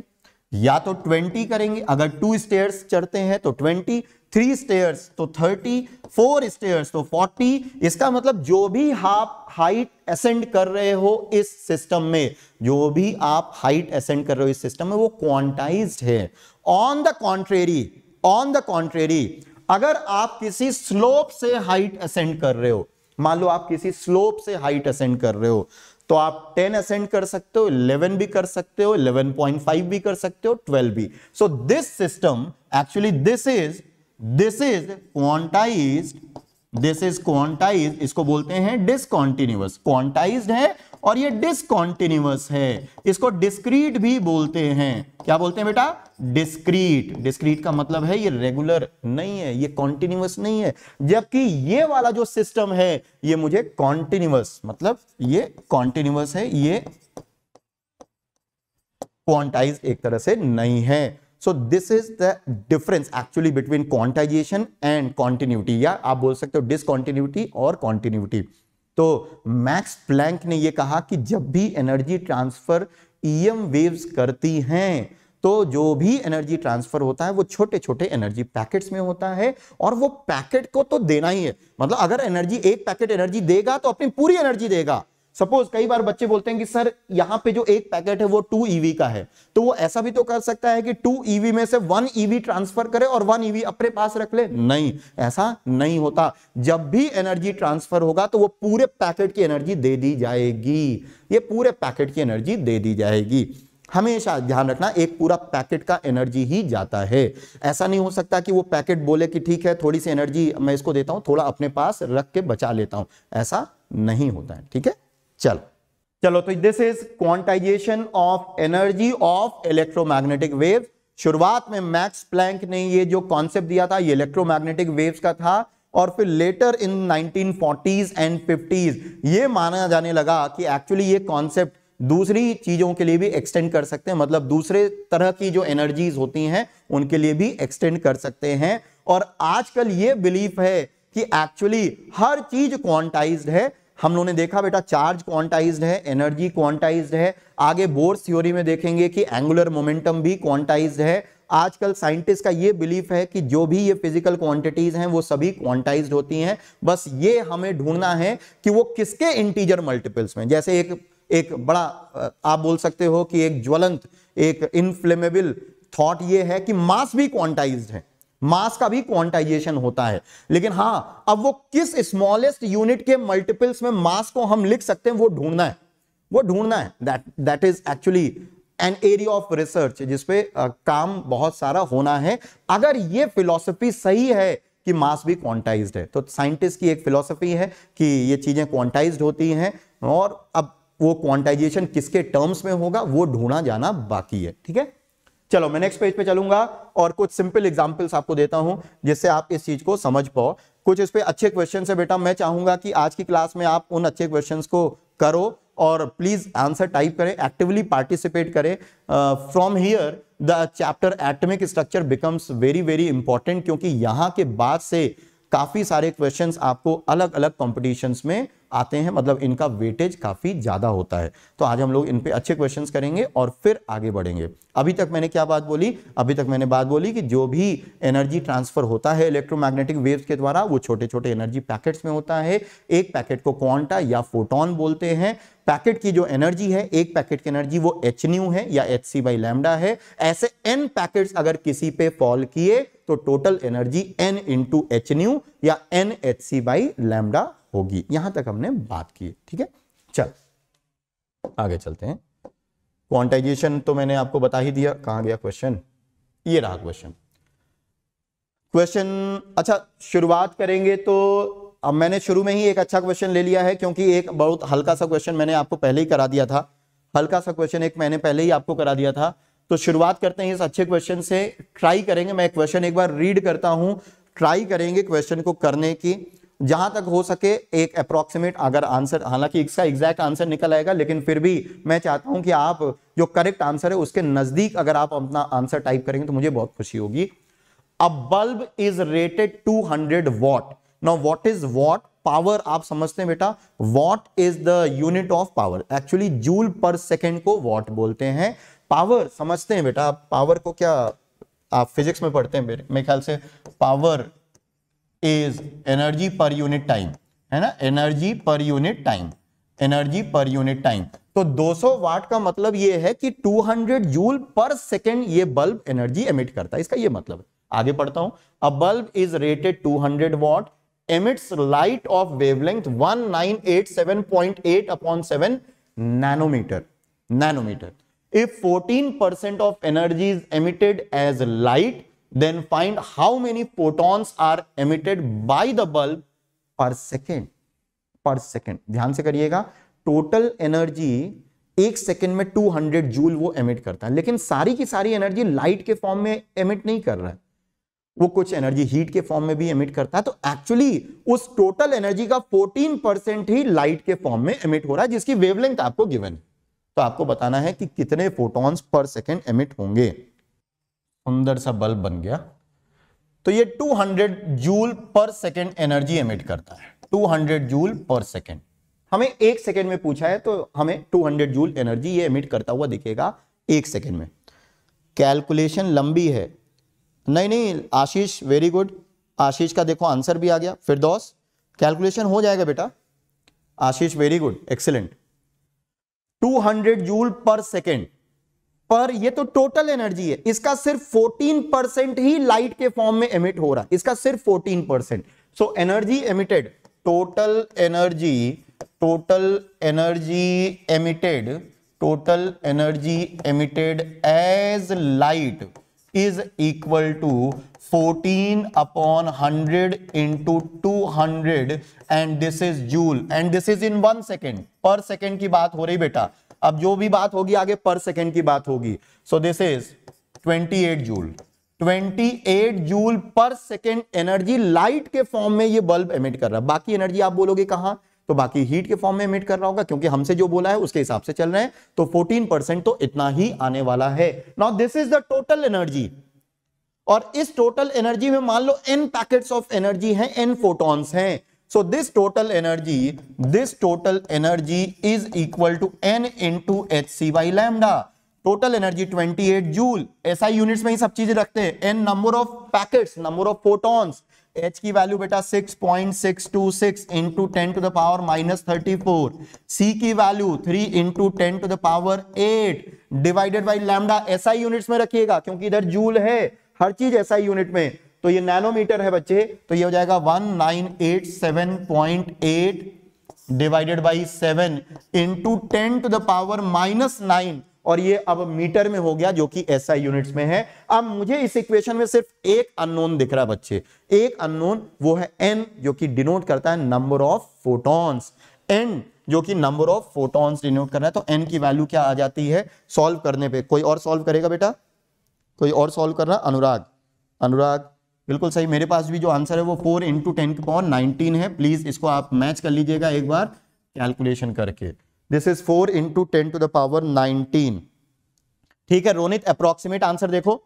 या तो 20 करेंगे। अगर 2 स्टेयर्स चढ़ते हैं तो 20, 3 स्टेयर्स तो 30, 4 स्टेयर्स तो 40। इसका मतलब जो भी आप हाइट असेंड कर रहे हो इस सिस्टम में, जो भी आप हाइट असेंड कर रहे हो इस सिस्टम में, वो क्वांटाइज्ड है। ऑन द कॉन्ट्रेरी, अगर आप किसी स्लोप से हाइट असेंड कर रहे हो, मान लो आप किसी स्लोप से हाइट असेंड कर रहे हो, तो आप 10 असेंड कर सकते हो, 11 भी कर सकते हो, 11.5 भी कर सकते हो, 12 भी। So this system actually this is quantized, इसको बोलते हैं डिसकंटीन्यूअस। क्वांटाइज्ड है और ये डिसकंटीन्यूअस है, इसको डिस्क्रीट भी बोलते हैं। क्या बोलते हैं बेटा? डिस्क्रीट का मतलब है ये रेगुलर नहीं है, ये कॉन्टिन्यूअस नहीं है। जबकि ये वाला जो सिस्टम है ये मुझे कॉन्टिन्यूअस, मतलब ये कॉन्टिन्यूअस है, ये क्वांटाइज्ड एक तरह से नहीं है। So this is the difference actually between quantization and continuity, या आप बोल सकते हो डिसकंटिन्यूटी और कॉन्टिन्यूटी। तो मैक्स प्लैंक ने यह कहा कि जब भी एनर्जी ट्रांसफर ईएम वेव्स करती हैं तो जो भी एनर्जी ट्रांसफर होता है वो छोटे छोटे एनर्जी पैकेट्स में होता है, और वो पैकेट को तो देना ही है। मतलब अगर एक पैकेट एनर्जी देगा तो अपनी पूरी एनर्जी देगा। सपोज कई बार बच्चे बोलते हैं कि सर यहां पे जो एक पैकेट है वो 2 EV का है, तो वो ऐसा भी तो कर सकता है कि 2 EV में से 1 EV ट्रांसफर करे और 1 EV अपने पास रख ले। नहीं, ऐसा नहीं होता। जब भी एनर्जी ट्रांसफर होगा तो वो पूरे पैकेट की एनर्जी दे दी जाएगी, ये पूरे पैकेट की एनर्जी दे दी जाएगी। हमेशा ध्यान रखना, एक पूरा पैकेट का एनर्जी ही जाता है। ऐसा नहीं हो सकता कि वो पैकेट बोले कि ठीक है थोड़ी सी एनर्जी मैं इसको देता हूं, थोड़ा अपने पास रख के बचा लेता हूं, ऐसा नहीं होता है। ठीक है, चलो चलो, तो this is quantization of energy of electromagnetic wave. शुरुआत में मैक्स प्लैंक ने ये जो कॉन्सेप्ट दिया था ये इलेक्ट्रोमैग्नेटिक वेव्स का था, और फिर letter in 1940s and 50s ये माना जाने लगा कि एक्चुअली ये कॉन्सेप्ट दूसरी चीजों के लिए भी एक्सटेंड कर सकते हैं, मतलब दूसरे तरह की जो एनर्जीज होती हैं उनके लिए भी एक्सटेंड कर सकते हैं। और आजकल ये बिलीफ है कि एक्चुअली हर चीज क्वांटाइज्ड है। हम लोगों ने देखा बेटा चार्ज क्वांटाइज्ड है, एनर्जी क्वांटाइज्ड है, आगे बोर्स थ्योरी में देखेंगे कि एंगुलर मोमेंटम भी क्वांटाइज्ड है। आजकल साइंटिस्ट का ये बिलीफ है कि जो भी ये फिजिकल क्वांटिटीज हैं वो सभी क्वांटाइज्ड होती हैं, बस ये हमें ढूंढना है कि वो किसके इंटीजर मल्टीपल्स में। जैसे एक बड़ा आप बोल सकते हो कि एक ज्वलंत, एक इनफ्लेमेबल थॉट ये है कि मास भी क्वांटाइज्ड है, मास का भी क्वांटाइजेशन होता है, लेकिन हां अब वो किस स्मॉलेस्ट यूनिट के मल्टीपल्स में मास को हम लिख सकते हैं वो ढूंढना है, वो ढूंढना है। That is actually an area of research जिसपे काम बहुत सारा होना है। अगर ये फिलॉसफी सही है कि मास भी क्वांटाइज्ड है, तो साइंटिस्ट की एक फिलॉसफी है कि ये चीजें क्वांटाइज्ड होती हैं, और अब वो क्वांटाइजेशन किसके टर्म्स में होगा वो ढूंढा जाना बाकी है। ठीक है, चलो मैं नेक्स्ट पेज पे चलूंगा और कुछ सिंपल एग्जांपल्स आपको देता हूं जिससे आप इस चीज को समझ पाओ। कुछ इस पे अच्छे क्वेश्चन है बेटा, मैं चाहूंगा कि आज की क्लास में आप उन अच्छे क्वेश्चंस को करो और प्लीज आंसर टाइप करें, एक्टिवली पार्टिसिपेट करें। From here the chapter atomic structure becomes very very important, क्योंकि यहां के बाद से काफी सारे क्वेश्चंस आपको अलग अलग कॉम्पिटिशन्स में आते हैं, मतलब इनका वेटेज काफी ज्यादा होता है। तो आज हम लोग इन पे अच्छे क्वेश्चंस करेंगे और फिर आगे बढ़ेंगे। अभी तक मैंने क्या बात बोली? अभी तक मैंने बात बोली कि जो भी एनर्जी ट्रांसफर होता है इलेक्ट्रोमैग्नेटिक वेव्स के द्वारा वो छोटे छोटे एनर्जी पैकेट्स में होता है। एक पैकेट को क्वांटा या फोटोन बोलते हैं। पैकेट की जो एनर्जी है, एक पैकेट की एनर्जी वो hν है या hc/λ है। ऐसे n पैकेट्स अगर किसी पे फॉल किए तो total energy n into hν या nhc/λ होगी। यहां तक हमने बात की। ठीक है, चल आगे चलते हैं। क्वांटाइजेशन तो मैंने आपको बता ही दिया। कहां गया क्वेश्चन? ये रहा क्वेश्चन। अच्छा शुरुआत करेंगे तो अब मैंने शुरू में ही एक अच्छा क्वेश्चन ले लिया है, क्योंकि एक बहुत हल्का सा क्वेश्चन मैंने आपको पहले ही करा दिया था। हल्का सा क्वेश्चन एक मैंने पहले ही आपको करा दिया था। तो शुरुआत करते हैं इस अच्छे क्वेश्चन से। ट्राई करेंगे, मैं क्वेश्चन एक बार रीड करता हूं, ट्राई करेंगे क्वेश्चन को करने की, जहां तक हो सके एक अप्रोक्सीमेट अगर आंसर, हालांकि इसका एग्जैक्ट आंसर निकल आएगा, लेकिन फिर भी मैं चाहता हूं कि आप जो करेक्ट आंसर है उसके नजदीक अगर आप अपना आंसर टाइप करेंगे तो मुझे बहुत खुशी होगी। अ bulb is rated 200 what. Now what is what? Power आप समझते हैं बेटा, what is the unit of power. Actually joule per second को वॉट बोलते हैं। पावर समझते हैं बेटा, पावर को क्या आप फिजिक्स में पढ़ते हैं मेरे ख्याल से, power is energy per unit time, है ना, energy per unit time, energy per unit time. तो 200 वाट का मतलब ये है कि 200 जूल पर सेकेंड ये बल्ब एनर्जी एमिट करता है, इसका ये मतलब है। आगे पढ़ता हूं। अ bulb is rated 200 what, emits light of wavelength 1987.8/7 nanometer. If 14% of energy is emitted as light, then find how many photons are emitted by the bulb per second. पर सेकेंड ध्यान से करिएगा, टोटल एनर्जी एक second में 200 joule वो emit करता है, लेकिन सारी की सारी एनर्जी लाइट के फॉर्म में एमिट नहीं कर रहा है, वो कुछ एनर्जी हीट के फॉर्म में भी एमिट करता है। तो एक्चुअली उस टोटल एनर्जी का 14% ही लाइट के फॉर्म में एमिट हो रहा है, जिसकी वेवलेंथ आपको गिवन है। तो आपको बताना है कि कितने फोटॉन्स पर सेकेंड एमिट होंगे। सुंदर सा बल्ब बन गया। तो ये 200 joule per second energy emit करता है, 200 जूल पर सेकेंड। हमें एक सेकेंड में पूछा है तो हमें 200 जूल एनर्जी ये एमिट करता हुआ दिखेगा एक सेकेंड में। कैलकुलेशन लंबी है, नहीं आशीष वेरी गुड, आशीष का देखो आंसर भी आ गया। फिरदौस कैलकुलेशन हो जाएगा बेटा, Ashish very good excellent. 200 joule per second पर ये तो टोटल एनर्जी है, इसका सिर्फ 14% ही लाइट के फॉर्म में एमिट हो रहा है, इसका सिर्फ 14%। So energy emitted, total energy emitted total energy emitted as light is equal to 14/100 into 200 and this is joule and this is in 1 second. पर सेकेंड की बात हो रही बेटा, अब जो भी बात होगी आगे पर सेकेंड की बात होगी. सो this is 28 joule. 28 joule per second energy light के फॉर्म में ये बल्ब एमिट कर रहा है. बाकी एनर्जी आप बोलोगे कहां, तो बाकी हीट के फॉर्म में एमिट कर रहा होगा, क्योंकि हमसे जो बोला है उसके हिसाब से चल रहे हैं. तो 14% तो इतना ही आने वाला है. Now this is the total energy, और इस टोटल एनर्जी में मान लो n पैकेट्स ऑफ एनर्जी हैं, n फोटॉन्स हैं. So this total energy is equal to n into hc by lambda. Total energy 28 joule. SI units में ही सब चीजें रखते हैं. n number of packets, number of photons. h की value बेटा 6.626 into 10 to the power -34. c की value 3 into 10 to the power 8 divided by lambda. SI units में रखिएगा क्योंकि इधर जूल है, हर चीज SI यूनिट में. तो ये नैनोमीटर है बच्चे, तो ये हो जाएगा 1987.8 divided by 7 into 10 to the power -9, और ये अब मीटर में हो गया जो कि SI यूनिट्स में है. अब मुझे इस इक्वेशन में सिर्फ एक अननोन दिख रहा है बच्चे, एक अननोन, वो है n, जो कि डिनोट करता है नंबर ऑफ फोटॉन्स. n जो कि नंबर ऑफ फोटॉन्स डिनोट कर रहा है. तो n की वैल्यू क्या आ जाती है सॉल्व करने पे. कोई और सॉल्व करेगा बेटा, कोई और सॉल्व कर रहा? अनुराग बिल्कुल सही. मेरे पास भी जो आंसर है वो 4 इंटू 10 की पावर 19 है. प्लीज इसको आप मैच कर लीजिएगा एक बार कैलकुलेशन करके. This is 4 into 10 to the power 19. ठीक है रोनित, अप्रोक्सीमेट आंसर देखो,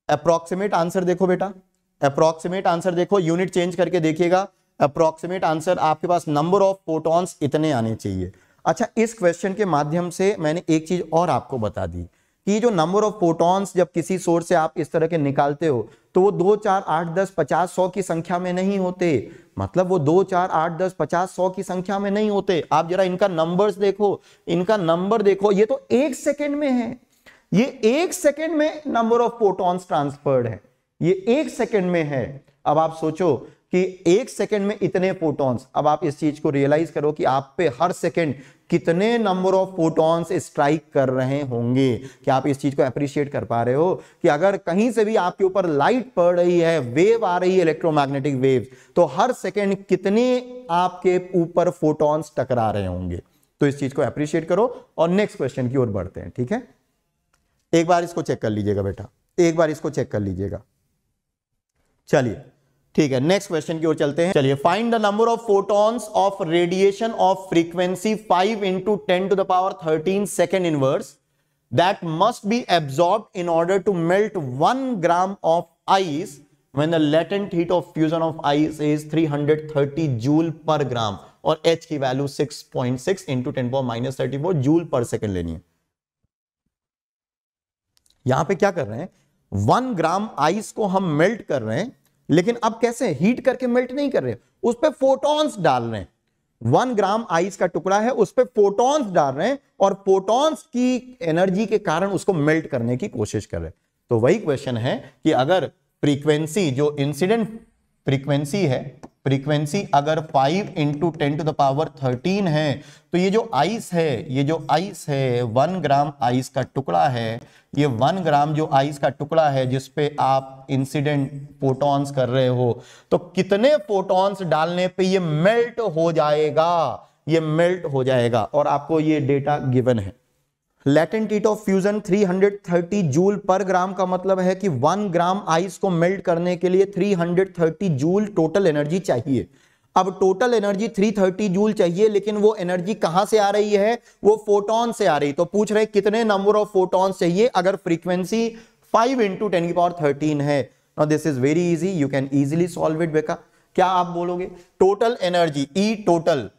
अप्रोक्सीमेट आंसर देखो बेटा, अप्रोक्सीमेट आंसर देखो, यूनिट चेंज करके देखिएगा. अप्रोक्सीमेट आंसर आपके पास नंबर ऑफ फोटॉन्स इतने आने चाहिए. अच्छा, इस क्वेश्चन के माध्यम से मैंने एक चीज और आपको बता दी कि जो नंबर ऑफ फोटॉन्स जब किसी सोर्स से आप इस तरह के निकालते हो तो वो 2, 4, 8, 10, 50, 100 की संख्या में नहीं होते. मतलब वो 2, 4, 8, 10, 50, 100 की संख्या में नहीं होते. आप जरा इनका नंबर्स देखो, इनका नंबर देखो. ये तो 1 सेकेंड में है, ये 1 सेकेंड में नंबर ऑफ फोटॉन्स ट्रांसफर्ड है, ये 1 सेकेंड में है. अब आप सोचो कि 1 सेकेंड में इतने फोटॉन्स. अब आप इस चीज को रियलाइज करो कि आप पे हर सेकेंड कितने नंबर ऑफ फोटॉन्स स्ट्राइक कर रहे होंगे. क्या आप इस चीज को अप्रिशिएट कर पा रहे हो कि अगर कहीं से भी आपके ऊपर लाइट पड़ रही है, वेव आ रही है, इलेक्ट्रोमैग्नेटिक वेव, तो हर सेकेंड कितने आपके ऊपर फोटॉन्स टकरा रहे होंगे. तो इस चीज को अप्रिशिएट करो और नेक्स्ट क्वेश्चन की ओर बढ़ते हैं. ठीक है, एक बार इसको चेक कर लीजिएगा बेटा, एक बार इसको चेक कर लीजिएगा. चलिए ठीक है, नेक्स्ट क्वेश्चन की ओर चलते हैं. चलिए, find the number of photons of radiation of frequency 5 into 10 to the power 13 second inverse that must be absorbed in order to melt 1 gram of ice when the latent heat of fusion of ice is 330 joule per gram, और h की value 6.6 into 10 power -34 joule per second लेनी है. यहां पे क्या कर रहे हैं, 1 ग्राम आइस को हम मेल्ट कर रहे हैं, लेकिन अब कैसे, हीट करके मेल्ट नहीं कर रहे, उस पे फोटॉन्स डाल रहे हैं. 1 ग्राम आइस का टुकड़ा है, उस पे फोटॉन्स डाल रहे हैं और फोटॉन्स की एनर्जी के कारण उसको मेल्ट करने की कोशिश कर रहे हैं. तो वही क्वेश्चन है कि अगर फ्रीक्वेंसी, जो इंसिडेंट फ्रीक्वेंसी है, फ्रीक्वेंसी अगर 5 इंटू 10 टू द पावर 13 है, तो ये जो आइस है, ये जो आइस है 1 ग्राम आइस का टुकड़ा है, ये 1 ग्राम जो आइस का टुकड़ा है जिसपे आप इंसिडेंट फोटॉन्स कर रहे हो, तो कितने फोटॉन्स डालने पे ये मेल्ट हो जाएगा, ये मेल्ट हो जाएगा. और आपको ये डेटा गिवन है. Latent heat of fusion 330 joule per gram का मतलब है कि 1 ग्राम आइस को मेल्ट करने के लिए 330 जूल टोटल एनर्जी चाहिए. अब टोटल एनर्जी 330 जूल चाहिए, लेकिन वो एनर्जी कहां से आ रही है, वो फोटॉन से आ रही. तो पूछ रहे कितने नंबर ऑफ फोटॉन्स चाहिए अगर फ्रीक्वेंसी 5 इंटू 10 की पावर 13 है. Now this is very easy, you can easily solve it. बेटा क्या आप बोलोगे, total energy E total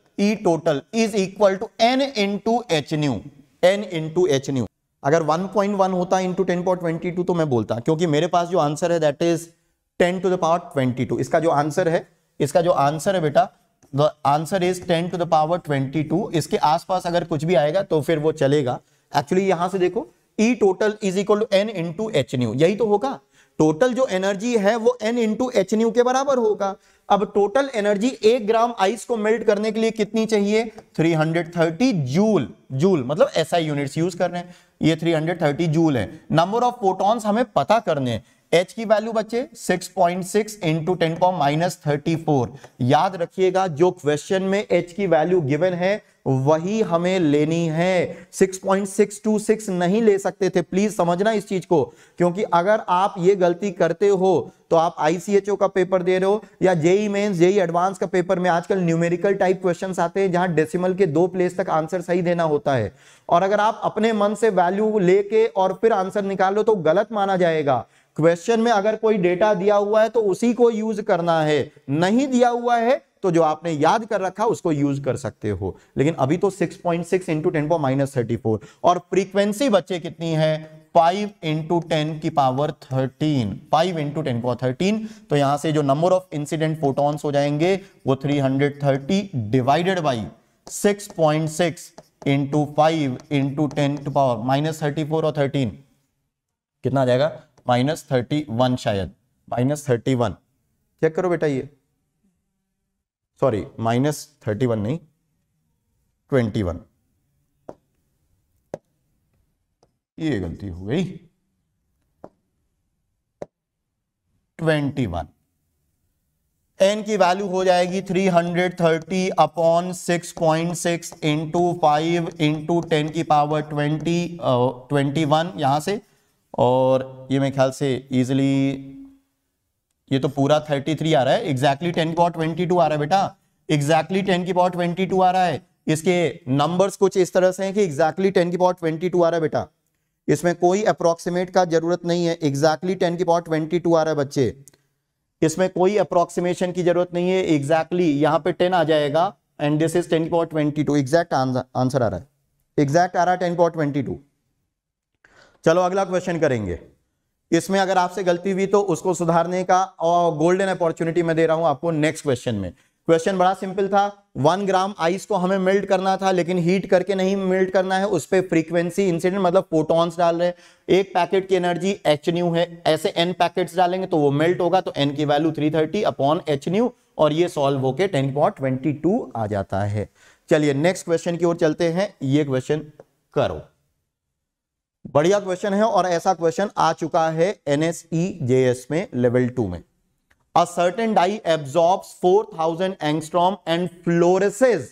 is equal to n into H nu, n into H nu. अगर 1.1 होता इंटू 10 पावर 22 तो मैं बोलता, क्योंकि मेरे पास जो आंसर है that is 10 to the power 22. इसका जो आंसर है बेटा, the answer is 10 to the power 22. इसके आसपास अगर कुछ भी आएगा तो फिर वो चलेगा. एक्चुअली यहां से देखो, E total is equal to n into H nu, यही तो होगा. टोटल जो एनर्जी है वो n इंटू एच न्यू के बराबर होगा. अब टोटल एनर्जी 1 ग्राम आइस को मेल्ट करने के लिए कितनी चाहिए? 330 जूल। जूल मतलब एसआई यूनिट्स यूज कर रहे हैं, ये 330 जूल है। नंबर ऑफ फोटॉन्स हमें पता करने हैं। H की वैल्यू बच्चे 6.6 इंटू 10⁻34। याद रखिएगा जो क्वेश्चन में H की वैल्यू गिवन है वही हमें लेनी है, 6.626 नहीं ले सकते थे। प्लीज समझना इस चीज को, क्योंकि अगर आप ये गलती करते हो तो आप ICHO का पेपर दे रहे हो या जेई मेंस जेई एडवांस का पेपर में आजकल न्यूमेरिकल टाइप क्वेश्चंस आते हैं जहां डेसिमल के 2 प्लेस तक आंसर सही देना होता है, और अगर आप अपने मन से वैल्यू लेके और फिर आंसर निकालो तो गलत माना जाएगा। क्वेश्चन में अगर कोई डेटा दिया हुआ है तो उसी को यूज करना है, नहीं दिया हुआ है तो जो आपने याद कर रखा उसको यूज कर सकते हो। लेकिन अभी तो 6.6 इंटू 10⁻34 और फ्रीक्वेंसी बच्चे कितनी है? 5 इंटू 10 की पावर 13, 5 इंटू 10⁻13। तो यहां से जो नंबर ऑफ इंसिडेंट फोटॉन्स हो जाएंगे वो 330 डिवाइडेड बाई 6.6 इंटू 5 इंटू 10⁻34 और 13 कितना आ जाएगा? -31 शायद, -31। चेक करो बेटा, ये सॉरी -31 नहीं 21, ये गलती हो गई, 21। n की वैल्यू हो जाएगी 330 अपॉन 6.6 इंटू 5 इंटू 10 की पावर 21 यहां से, और ये मेरे ख्याल से इजिली ये तो पूरा 33 आ रहा है, एग्जैक्टली 10 की पावर 22 आ रहा है बेटा, एग्जैक्टली 10 की पावर 22 आ रहा है। इसके नंबर्स कुछ इस तरह से हैं कि एग्जैक्टली 10 की पावर 22 आ रहा है बेटा, इसमें कोई अप्रोक्सीमेट का जरूरत नहीं है, एग्जैक्टली 10 की पावर 22 आ रहा है बच्चे, इसमें कोई अप्रोक्सीमेशन की जरूरत नहीं है, एग्जैक्टली यहां पे 10 आ जाएगा एंड दिस इज 10 की पावर 22, एग्जैक्ट आंसर आ रहा है, एग्जैक्ट आ रहा है 10 की पावर 22। चलो अगला क्वेश्चन करेंगे। इसमें अगर आपसे गलती हुई तो उसको सुधारने का और गोल्डन अपॉर्चुनिटी मैं दे रहा हूं आपको नेक्स्ट क्वेश्चन में। क्वेश्चन बड़ा सिंपल था, 1 ग्राम आइस को हमें मेल्ट करना था लेकिन हीट करके नहीं मेल्ट करना है, उस पे फ्रीक्वेंसी इंसिडेंट मतलब फोटॉन्स डाल रहे हैं, एक पैकेट की एनर्जी h न्यू है, ऐसे n पैकेट्स डालेंगे तो वो मेल्ट होगा, तो n की वैल्यू 330 अपॉन h न्यू, और ये सॉल्व होके 10⁻22 आ जाता है। चलिए नेक्स्ट क्वेश्चन की ओर चलते हैं, ये क्वेश्चन करो, बढ़िया क्वेश्चन है और ऐसा क्वेश्चन आ चुका है NSE/JS में लेवल 2 में। A certain dye absorbs 4000 angstrom and fluoresces.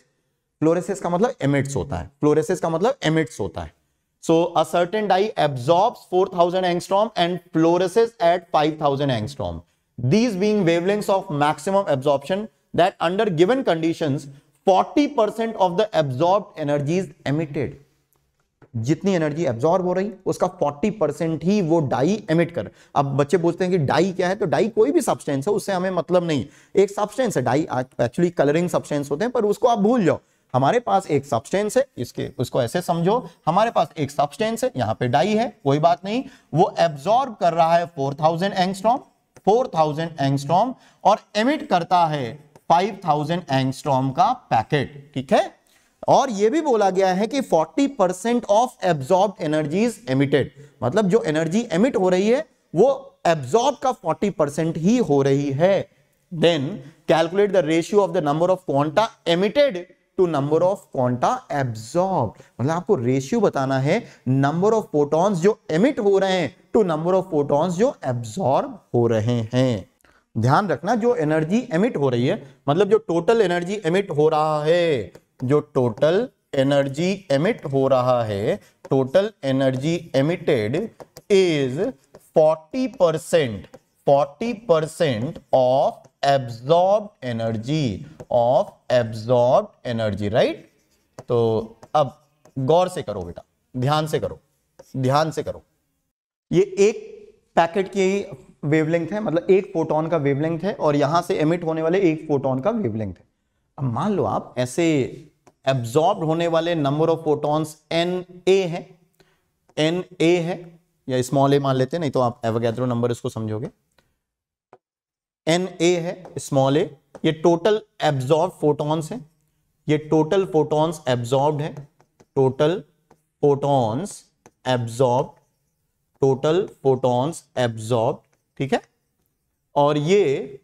Fluoresces का मतलब emits होता है, fluoresces का मतलब emits होता है। So a certain dye absorbs 4000 angstrom and fluoresces at 5000 angstrom. These being wavelengths of maximum absorption that under given conditions 40% of the absorbed energy is emitted. जितनी energy absorb हो रही उसका 40% ही वो डाई एमिट कर। अब बच्चे पूछते हैं कि डाई क्या है, तो डाई कोई भी सब्सटेंस है, उससे हमें मतलब नहीं, एक सब्सटेंस है डाई, एक्चुअली कलरिंग सब्सटेंस होते हैं पर उसको आप भूल जाओ। हमारे पास एक सब्सटेंस है, उसको ऐसे समझो, हमारे पास एक सब्सटेंस है, यहां पे डाई है, कोई बात नहीं, वो एब्जॉर्ब कर रहा है 4000 एंगस्ट्रॉम और एमिट करता है 5000 एंगस्ट्रॉम का पैकेट, ठीक है। और यह भी बोला गया है कि 40% of absorbed energy is emitted, मतलब जो एनर्जी एमिट हो रही है वो एब्जॉर्ब का 40% ही हो रही है। Then calculate the ratio of the number of quanta emitted to number of quanta absorbed, मतलब आपको रेशियो बताना है नंबर ऑफ फोटॉन्स जो एमिट हो रहे हैं टू नंबर ऑफ फोटॉन्स जो एब्जॉर्ब हो रहे हैं। ध्यान रखना, जो एनर्जी एमिट हो रही है मतलब जो टोटल एनर्जी एमिट हो रहा है, जो टोटल एनर्जी एमिट हो रहा है, total energy emitted is 40% of absorbed energy, right. तो अब गौर से करो बेटा, ध्यान से करो, ये एक पैकेट की वेवलेंथ है, मतलब एक फोटोन का वेवलेंथ है, और यहां से एमिट होने वाले एक फोटोन का वेवलेंथ है। अब मान लो आप ऐसे एब्जॉर्ब होने वाले नंबर ऑफ फोटॉन्स NA है या स्मॉल a मान लेते हैं, नहीं तो आप एवोगैड्रो नंबर इसको समझोगे। NA है, स्मॉल a, ये टोटल एब्जॉर्ब फोटॉन्स है, ये टोटल फोटॉन्स एब्जॉर्ब्ड है, टोटल फोटॉन्स एब्जॉर्ब्ड, ठीक है। और ये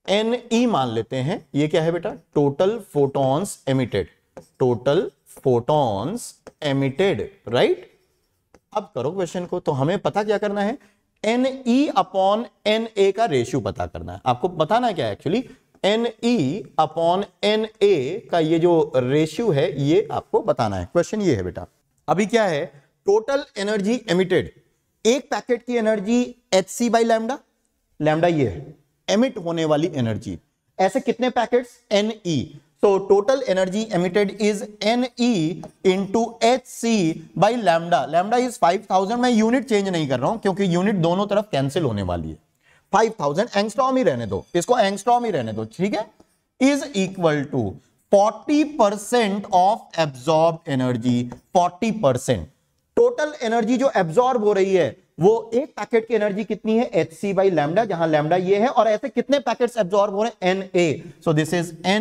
NE मान लेते हैं, ये क्या है बेटा, total photons emitted, total photons emitted, right. अब करो क्वेश्चन को, तो हमें पता क्या करना है, NE अपॉन NA का रेशियो पता करना है। आपको बताना क्या है एक्चुअली, NE अपॉन NA का ये जो रेशियो है ये आपको बताना है। क्वेश्चन ये है बेटा, अभी क्या है, टोटल एनर्जी एमिटेड, एक पैकेट की energy hc by lambda, lambda ये है एमिट होने वाली एनर्जी, ऐसे कितने पैकेट्स, NE, तो total energy emitted is NE into hc by lambda, lambda is 5000, मैं यूनिट चेंज नहीं कर रहा हूं क्योंकि यूनिट दोनों तरफ कैंसिल होने वाली है, 5000 एंगस्ट्रॉम ही रहने दो, इसको एंगस्ट्रॉम ही रहने दो, ठीक है, is equal to 40% of absorb energy, 40%। Total energy जो एब्जॉर्ब हो रही है वो एक पैकेट की एनर्जी कितनी है, hc बाई लैम्डा, जहां लैम्डा ये है, और ऐसे कितने पैकेट्स एब्जॉर्ब हो रहे हैं, Na, so this is Na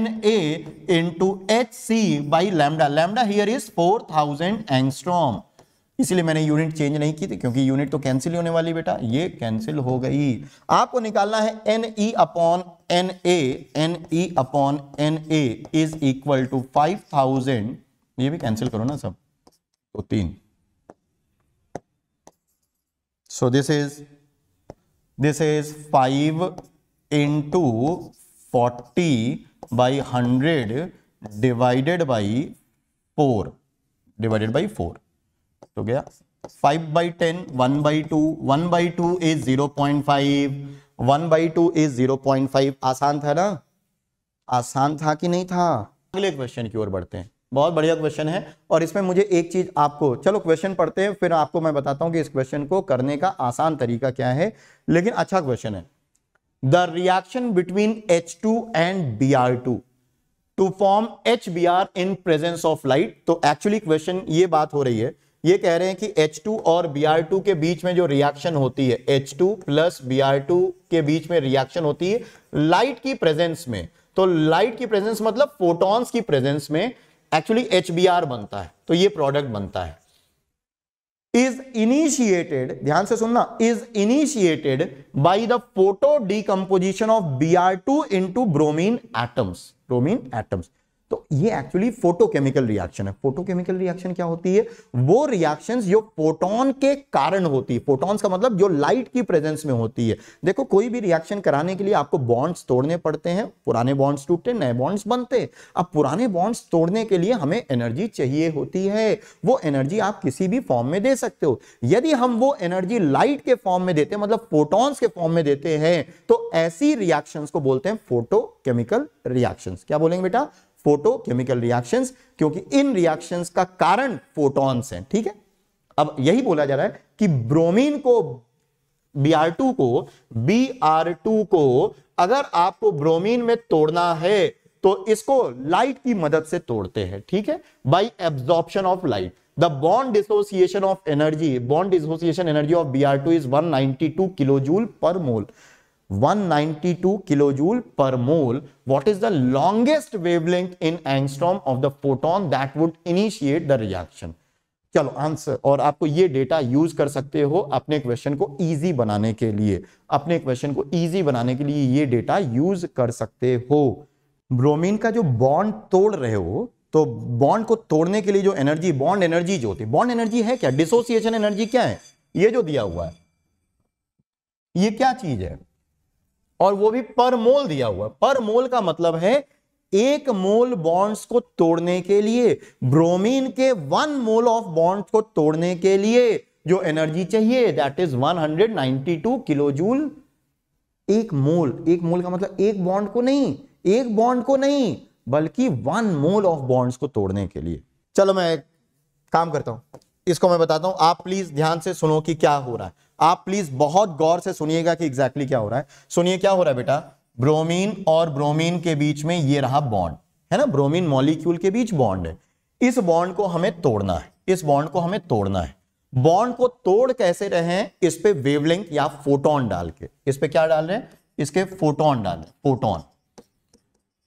into hc by lambda, lambda here is 4000 angstrom, इसीलिए मैंने यूनिट चेंज नहीं की थी क्योंकि यूनिट तो कैंसिल होने वाली बेटा, ये कैंसिल हो गई। आपको निकालना है Ne upon Na, Ne upon Na is equal to 5000, ये भी कैंसिल करो ना सब, तो 3, so this is 5 into 40 by 100 divided by 4 तो गया 5 by 10, 1 by 2, 1 by 2 is 0.5, 1 by 2 is 0.5, आसान था ना, आसान था कि नहीं था। अगले क्वेश्चन की ओर बढ़ते हैं, बहुत बढ़िया क्वेश्चन है, और इसमें मुझे एक चीज आपको, चलो क्वेश्चन पढ़ते हैं फिर आपको मैं बताता हूं कि इस क्वेश्चन को करने का आसान तरीका क्या है, लेकिन अच्छा क्वेश्चन है। The reaction between H2 and Br2 to form HBr in presence of light, तो एक्चुअली क्वेश्चन ये बात हो रही है, ये कह रहे हैं कि H2 और Br2 के बीच में जो रिएक्शन होती है, H2 प्लस Br2 के बीच में रिएक्शन होती है लाइट की प्रेजेंस में, तो लाइट की प्रेजेंस मतलब फोटॉन्स की प्रेजेंस में एक्चुअली HBr बनता है, तो ये प्रोडक्ट बनता है। इज इनिशिएटेड, ध्यान से सुनना, is initiated by the photo decomposition of Br2 into bromine atoms, bromine atoms, तो ये एक्चुअली फोटोकेमिकल रिएक्शन है। फोटोकेमिकल रिएक्शन क्या होती है, वो रिएक्शंस जो फोटोन के कारण होती है, फोटॉन्स का मतलब जो लाइट की प्रेजेंस में होती है। देखो कोई भी रिएक्शन कराने के लिए आपको बॉन्ड्स तोड़ने पड़ते हैं, पुराने बॉन्ड्स टूटते, नए बॉन्ड्स बनते। अब पुराने बॉन्ड्स तोड़ने के लिए हमें एनर्जी चाहिए होती है, वो एनर्जी आप किसी भी फॉर्म में दे सकते हो। यदि हम वो एनर्जी लाइट के फॉर्म में देते हैं, मतलब फोटॉन्स के फॉर्म में देते हैं, तो ऐसी रिएक्शंस को बोलते हैं फोटोकेमिकल रिएक्शंस। क्या बोलेंगे बेटा, फोटोकेमिकल रिएक्शंस, क्योंकि इन रिएक्शंस का कारण फोटॉन्स हैं, ठीक है। अब यही बोला जा रहा है कि ब्रोमीन को, Br2 को अगर आपको ब्रोमीन में तोड़ना है तो इसको लाइट की मदद से तोड़ते हैं, ठीक है, bye absorption of light. The bond dissociation of energy, bond dissociation energy of Br2 is 192 kilojoule पर मोल, 192 किलोजूल पर मोल। What is the longest wavelength in angstrom of the photon that would initiate the reaction? चलो answer, और आपको ये data use कर सकते हो अपने क्वेश्चन को इजी बनाने के लिए, अपने क्वेश्चन को इजी बनाने के लिए ये डेटा यूज कर सकते हो। ब्रोमीन का जो बॉन्ड तोड़ रहे हो, तो बॉन्ड को तोड़ने के लिए जो एनर्जी, बॉन्ड एनर्जी जो होती है, बॉन्ड एनर्जी है क्या, डिसोसिएशन एनर्जी क्या है, ये जो दिया हुआ है, ये क्या चीज है, और वो भी पर मोल दिया हुआ। पर मोल का मतलब है एक मोल बॉन्ड्स को तोड़ने के लिए, ब्रोमीन के 1 मोल ऑफ बॉन्ड्स को तोड़ने के लिए जो एनर्जी चाहिए दैट इज 192 किलोजूल। एक मोल का मतलब एक बॉन्ड को नहीं, एक बॉन्ड को नहीं, बल्कि 1 मोल ऑफ बॉन्ड्स को तोड़ने के लिए। चलो मैं एक काम करता हूं, इसको मैं बताता हूं, आप प्लीज ध्यान से सुनो कि क्या हो रहा है। आप प्लीज बहुत गौर से सुनिएगा कि एग्जैक्टली क्या हो रहा है। सुनिए क्या हो रहा है बेटा, ब्रोमीन और ब्रोमीन के बीच में ये रहा बॉन्ड है ना, ब्रोमीन मॉलिक्यूल के बीच बॉन्ड है। इस बॉन्ड को हमें तोड़ना है, इस बॉन्ड को हमें तोड़ना है। बॉन्ड को तोड़ कैसे रहे हैं, इस पे वेवलेंथ या फोटोन डाल के, इस पे क्या डाल रहे हैं, इसके फोटोन डाल रहे, फोटोन।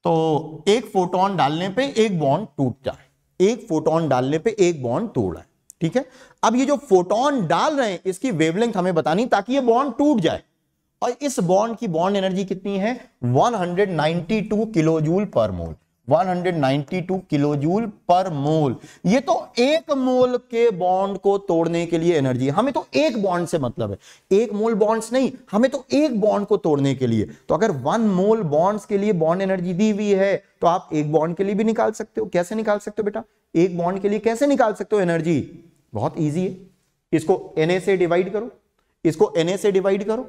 तो एक फोटोन डालने पे एक बॉन्ड टूटता है, एक फोटोन डालने पे एक बॉन्ड तोड़ रहा है, ठीक है। अब ये जो फोटोन डाल रहे हैं इसकी वेवलेंथ हमें बतानी ताकि ये बॉन्ड टूट जाए, और इस बॉन्ड की बॉन्ड एनर्जी कितनी है 192 किलोजूल पर मोल, 192 किलोजूल पर मोल। ये तो एक मोल के बॉन्ड को तोड़ने के लिए एनर्जी है। हमें तो एक बॉन्ड से मतलब है, एक मोल बॉन्ड्स नहीं, हमें तो एक बॉन्ड को तोड़ने के लिए। तो अगर 1 मोल बॉन्ड्स के लिए बॉन्ड एनर्जी दी हुई है तो आप एक बॉन्ड के लिए भी निकाल सकते हो। कैसे निकाल सकते हो बेटा, एक बॉन्ड के लिए कैसे निकाल सकते हो एनर्जी? बहुत ईजी है, इसको Na से डिवाइड करो, इसको Na से डिवाइड करो,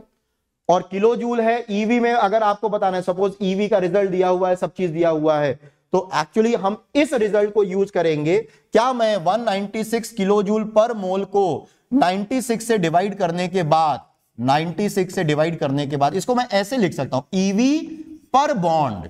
और किलो जूल है। ईवी में अगर आपको बताना है, सपोज ईवी का रिजल्ट दिया हुआ है, सब चीज दिया हुआ है, तो एक्चुअली हम इस रिजल्ट को यूज करेंगे। क्या मैं 196 किलो जूल पर मोल को 96 से डिवाइड करने के बाद, 96 से डिवाइड करने के बाद इसको मैं ऐसे लिख सकता हूं, ईवी पर बॉन्ड,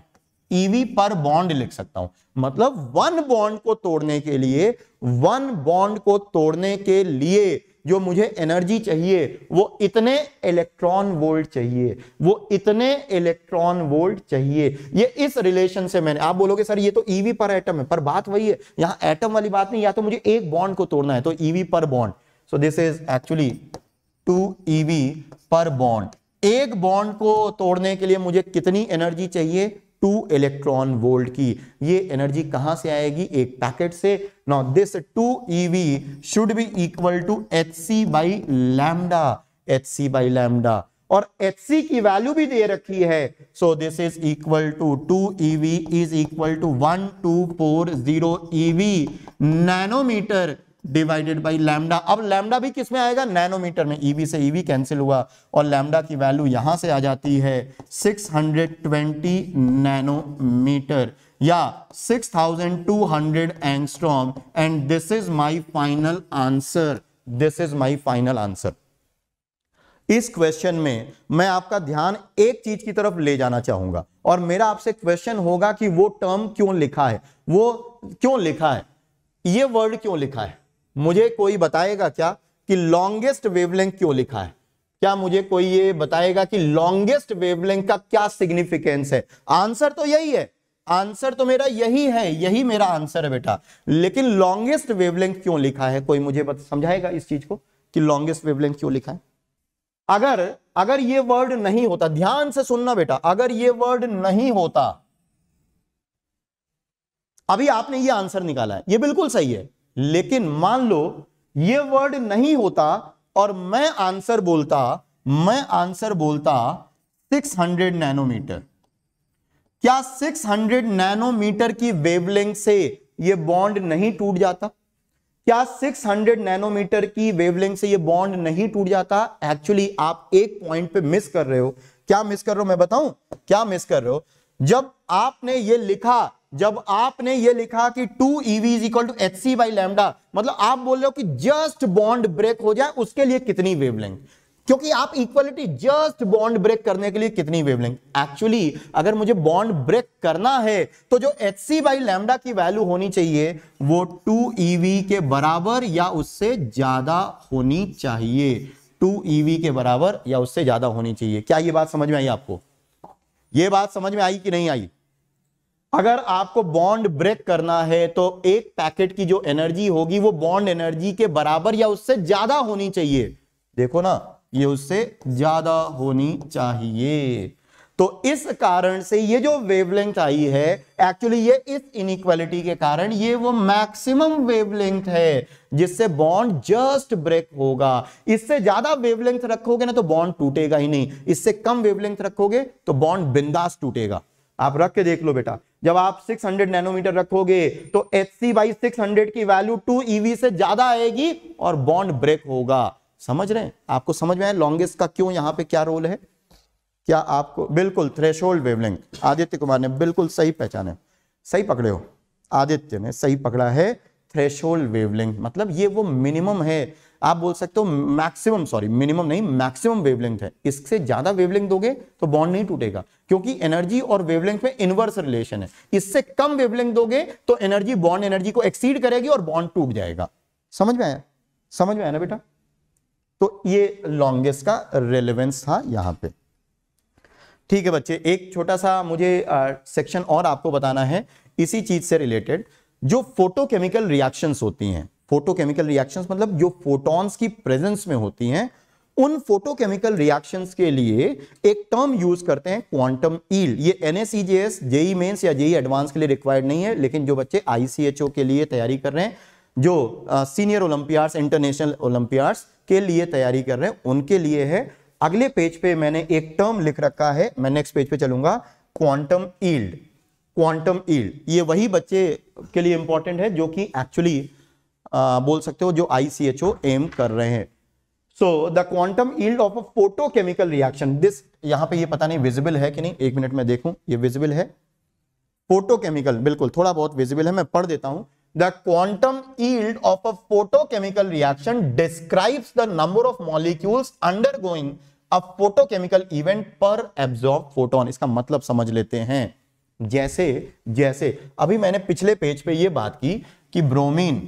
ईवी पर बॉन्ड लिख सकता हूं। मतलब 1 बॉन्ड को तोड़ने के लिए, 1 बॉन्ड को तोड़ने के लिए जो मुझे एनर्जी चाहिए वो इतने इलेक्ट्रॉन वोल्ट चाहिए, वो इतने इलेक्ट्रॉन वोल्ट चाहिए। ये इस रिलेशन से मैंने, आप बोलोगे सर ये तो ईवी पर एटम है, पर बात वही है, यहां एटम वाली बात नहीं, या तो मुझे एक बॉन्ड को तोड़ना है तो ईवी पर bond. So this is actually 2 EV पर बॉन्ड। एक बॉन्ड को तोड़ने के लिए मुझे कितनी एनर्जी चाहिए? 2 इलेक्ट्रॉन वोल्ट की। ये एनर्जी कहां से आएगी? एक पैकेट से। Now this 2 EV should be equal to Hc by lambda, Hc by lambda, और Hc की वैल्यू भी दे रखी है। So this is equal to 2 EV is equal to 1240 EV nanometre divided by lambda. अब लैम्डा भी किस में आएगा? नैनोमीटर में। ईवी से ईवी कैंसिल हुआ और लैम्डा की वैल्यू यहां से आ जाती है 620 नैनोमीटर या 6200 angstrom. And this is my final answer, this is my final answer. इस क्वेश्चन में मैं आपका ध्यान एक चीज की तरफ ले जाना चाहूंगा, और मेरा आपसे क्वेश्चन होगा कि वो टर्म क्यों लिखा है, वो क्यों लिखा है, ये वर्ड क्यों लिखा है। मुझे कोई बताएगा क्या कि लॉन्गेस्ट वेवलेंथ क्यों लिखा है? क्या मुझे कोई ये बताएगा कि लॉन्गेस्ट वेवलेंथ का क्या सिग्निफिकेंस है? आंसर तो यही है, आंसर तो मेरा यही है, यही मेरा आंसर है बेटा, लेकिन लॉन्गेस्ट वेवलेंथ क्यों लिखा है? कोई मुझे समझाएगा इस चीज को कि लॉन्गेस्ट वेवलेंथ क्यों लिखा है? अगर ये वर्ड नहीं होता, ध्यान से सुनना बेटा, अगर ये वर्ड नहीं होता, अभी आपने ये आंसर निकाला है, ये बिल्कुल सही है, लेकिन मान लो ये वर्ड नहीं होता और मैं आंसर बोलता 600 नैनोमीटर। क्या 600 नैनोमीटर की वेवलेंथ से ये बॉन्ड नहीं टूट जाता? क्या 600 नैनोमीटर की वेवलेंथ से ये बॉन्ड नहीं टूट जाता? एक्चुअली आप एक पॉइंट पे मिस कर रहे हो। क्या मिस कर रहे हो मैं बताऊं? क्या मिस कर रहे हो? जब आपने ये लिखा कि 2 EV is equal to Hc by lambda, मतलब आप बोल रहे हो कि जस्ट बॉन्ड ब्रेक हो जाए उसके लिए कितनी वेवलेंथ, क्योंकि आप इक्वलिटी जस्ट बॉन्ड ब्रेक करने के लिए कितनी वेवलेंथ। एक्चुअली अगर मुझे बॉन्ड ब्रेक करना है तो जो Hc बाई लैम्डा की वैल्यू होनी चाहिए वो 2 EV के बराबर या उससे ज्यादा होनी चाहिए, 2 EV के बराबर या उससे ज्यादा होनी चाहिए। क्या ये बात समझ में आई आपको? ये बात समझ में आई कि नहीं आई? अगर आपको बॉन्ड ब्रेक करना है तो एक पैकेट की जो एनर्जी होगी वो बॉन्ड एनर्जी के बराबर या उससे ज्यादा होनी चाहिए। देखो ना, ये उससे ज्यादा होनी चाहिए। तो इस कारण से ये जो वेवलेंथ आई है, एक्चुअली ये इस इनइक्वालिटी के कारण ये वो मैक्सिमम वेवलेंथ है जिससे बॉन्ड जस्ट ब्रेक होगा। इससे ज्यादा वेवलेंथ रखोगे ना तो बॉन्ड टूटेगा ही नहीं, इससे कम वेवलेंथ रखोगे तो बॉन्ड बिंदास टूटेगा। आप रख के देख लो बेटा, जब आप 600 नैनोमीटर रखोगे तो Hc बाई 600 की वैल्यू 2 EV से ज्यादा आएगी और बॉन्ड ब्रेक होगा। समझ रहे हैं? आपको समझ में आया लॉन्गेस्ट का क्यों यहां पे क्या रोल है? क्या आपको बिल्कुल थ्रेशोल्ड वेवलेंथ, आदित्य कुमार ने बिल्कुल सही पहचाने, सही पकड़े हो, आदित्य ने सही पकड़ा है। थ्रेशोल्ड वेवलेंथ मतलब ये वो मिनिमम है, आप बोल सकते हो मैक्सिमम, सॉरी मिनिमम नहीं, मैक्सिमम वेवलेंथ है। इससे ज्यादा वेवलेंथ दोगे तो बॉन्ड नहीं टूटेगा, क्योंकि एनर्जी और वेवलेंथ में इनवर्स रिलेशन है। इससे कम वेवलेंथ दोगे तो एनर्जी बॉन्ड एनर्जी को एक्सीड करेगी और बॉन्ड टूट जाएगा। समझ में आया? समझ में आया ना बेटा? तो ये लॉन्गेस्ट का रेलेवेंस था यहां पे। ठीक है बच्चे, एक छोटा सा मुझे सेक्शन और आपको बताना है इसी चीज से रिलेटेड। जो फोटोकेमिकल रिएक्शंस होती हैं, फोटोकेमिकल रिएक्शंस मतलब जो फोटॉन्स की प्रेजेंस में होती हैं, उन फोटोकेमिकल रिएक्शंस के लिए एक टर्म यूज करते हैं क्वांटम यील्ड। ये NSEJS जेई मेंस या जेई एडवांस के लिए रिक्वायर्ड नहीं है, लेकिन जो बच्चे ICHO के लिए तैयारी कर रहे हैं, जो सीनियर ओलंपियाड्स, इंटरनेशनल ओलंपियाड्स के लिए तैयारी कर रहे हैं, उनके लिए है। अगले पेज पे मैंने एक टर्म लिख रखा है, मैं नेक्स्ट पेज पे चलूंगा, क्वांटम यील्ड। क्वांटम यील्ड ये वही बच्चे के लिए इंपॉर्टेंट है जो कि एक्चुअली बोल सकते हो जो ICHO एम कर रहे हैं। So the quantum yield of a photochemical reaction, this यहां पे ये पता नहीं विजिबल है कि नहीं, एक मिनट में देखूं, ये विजिबल है फोटोकेमिकल, बिल्कुल थोड़ा बहुत विजिबल है, मैं पढ़ देता हूं। The quantum yield of a photochemical reaction describes the number of molecules undergoing a photochemical event पर एब्जॉर्ब फोटोन। इसका मतलब समझ लेते हैं। जैसे जैसे अभी मैंने पिछले पेज पे ये बात की कि ब्रोमीन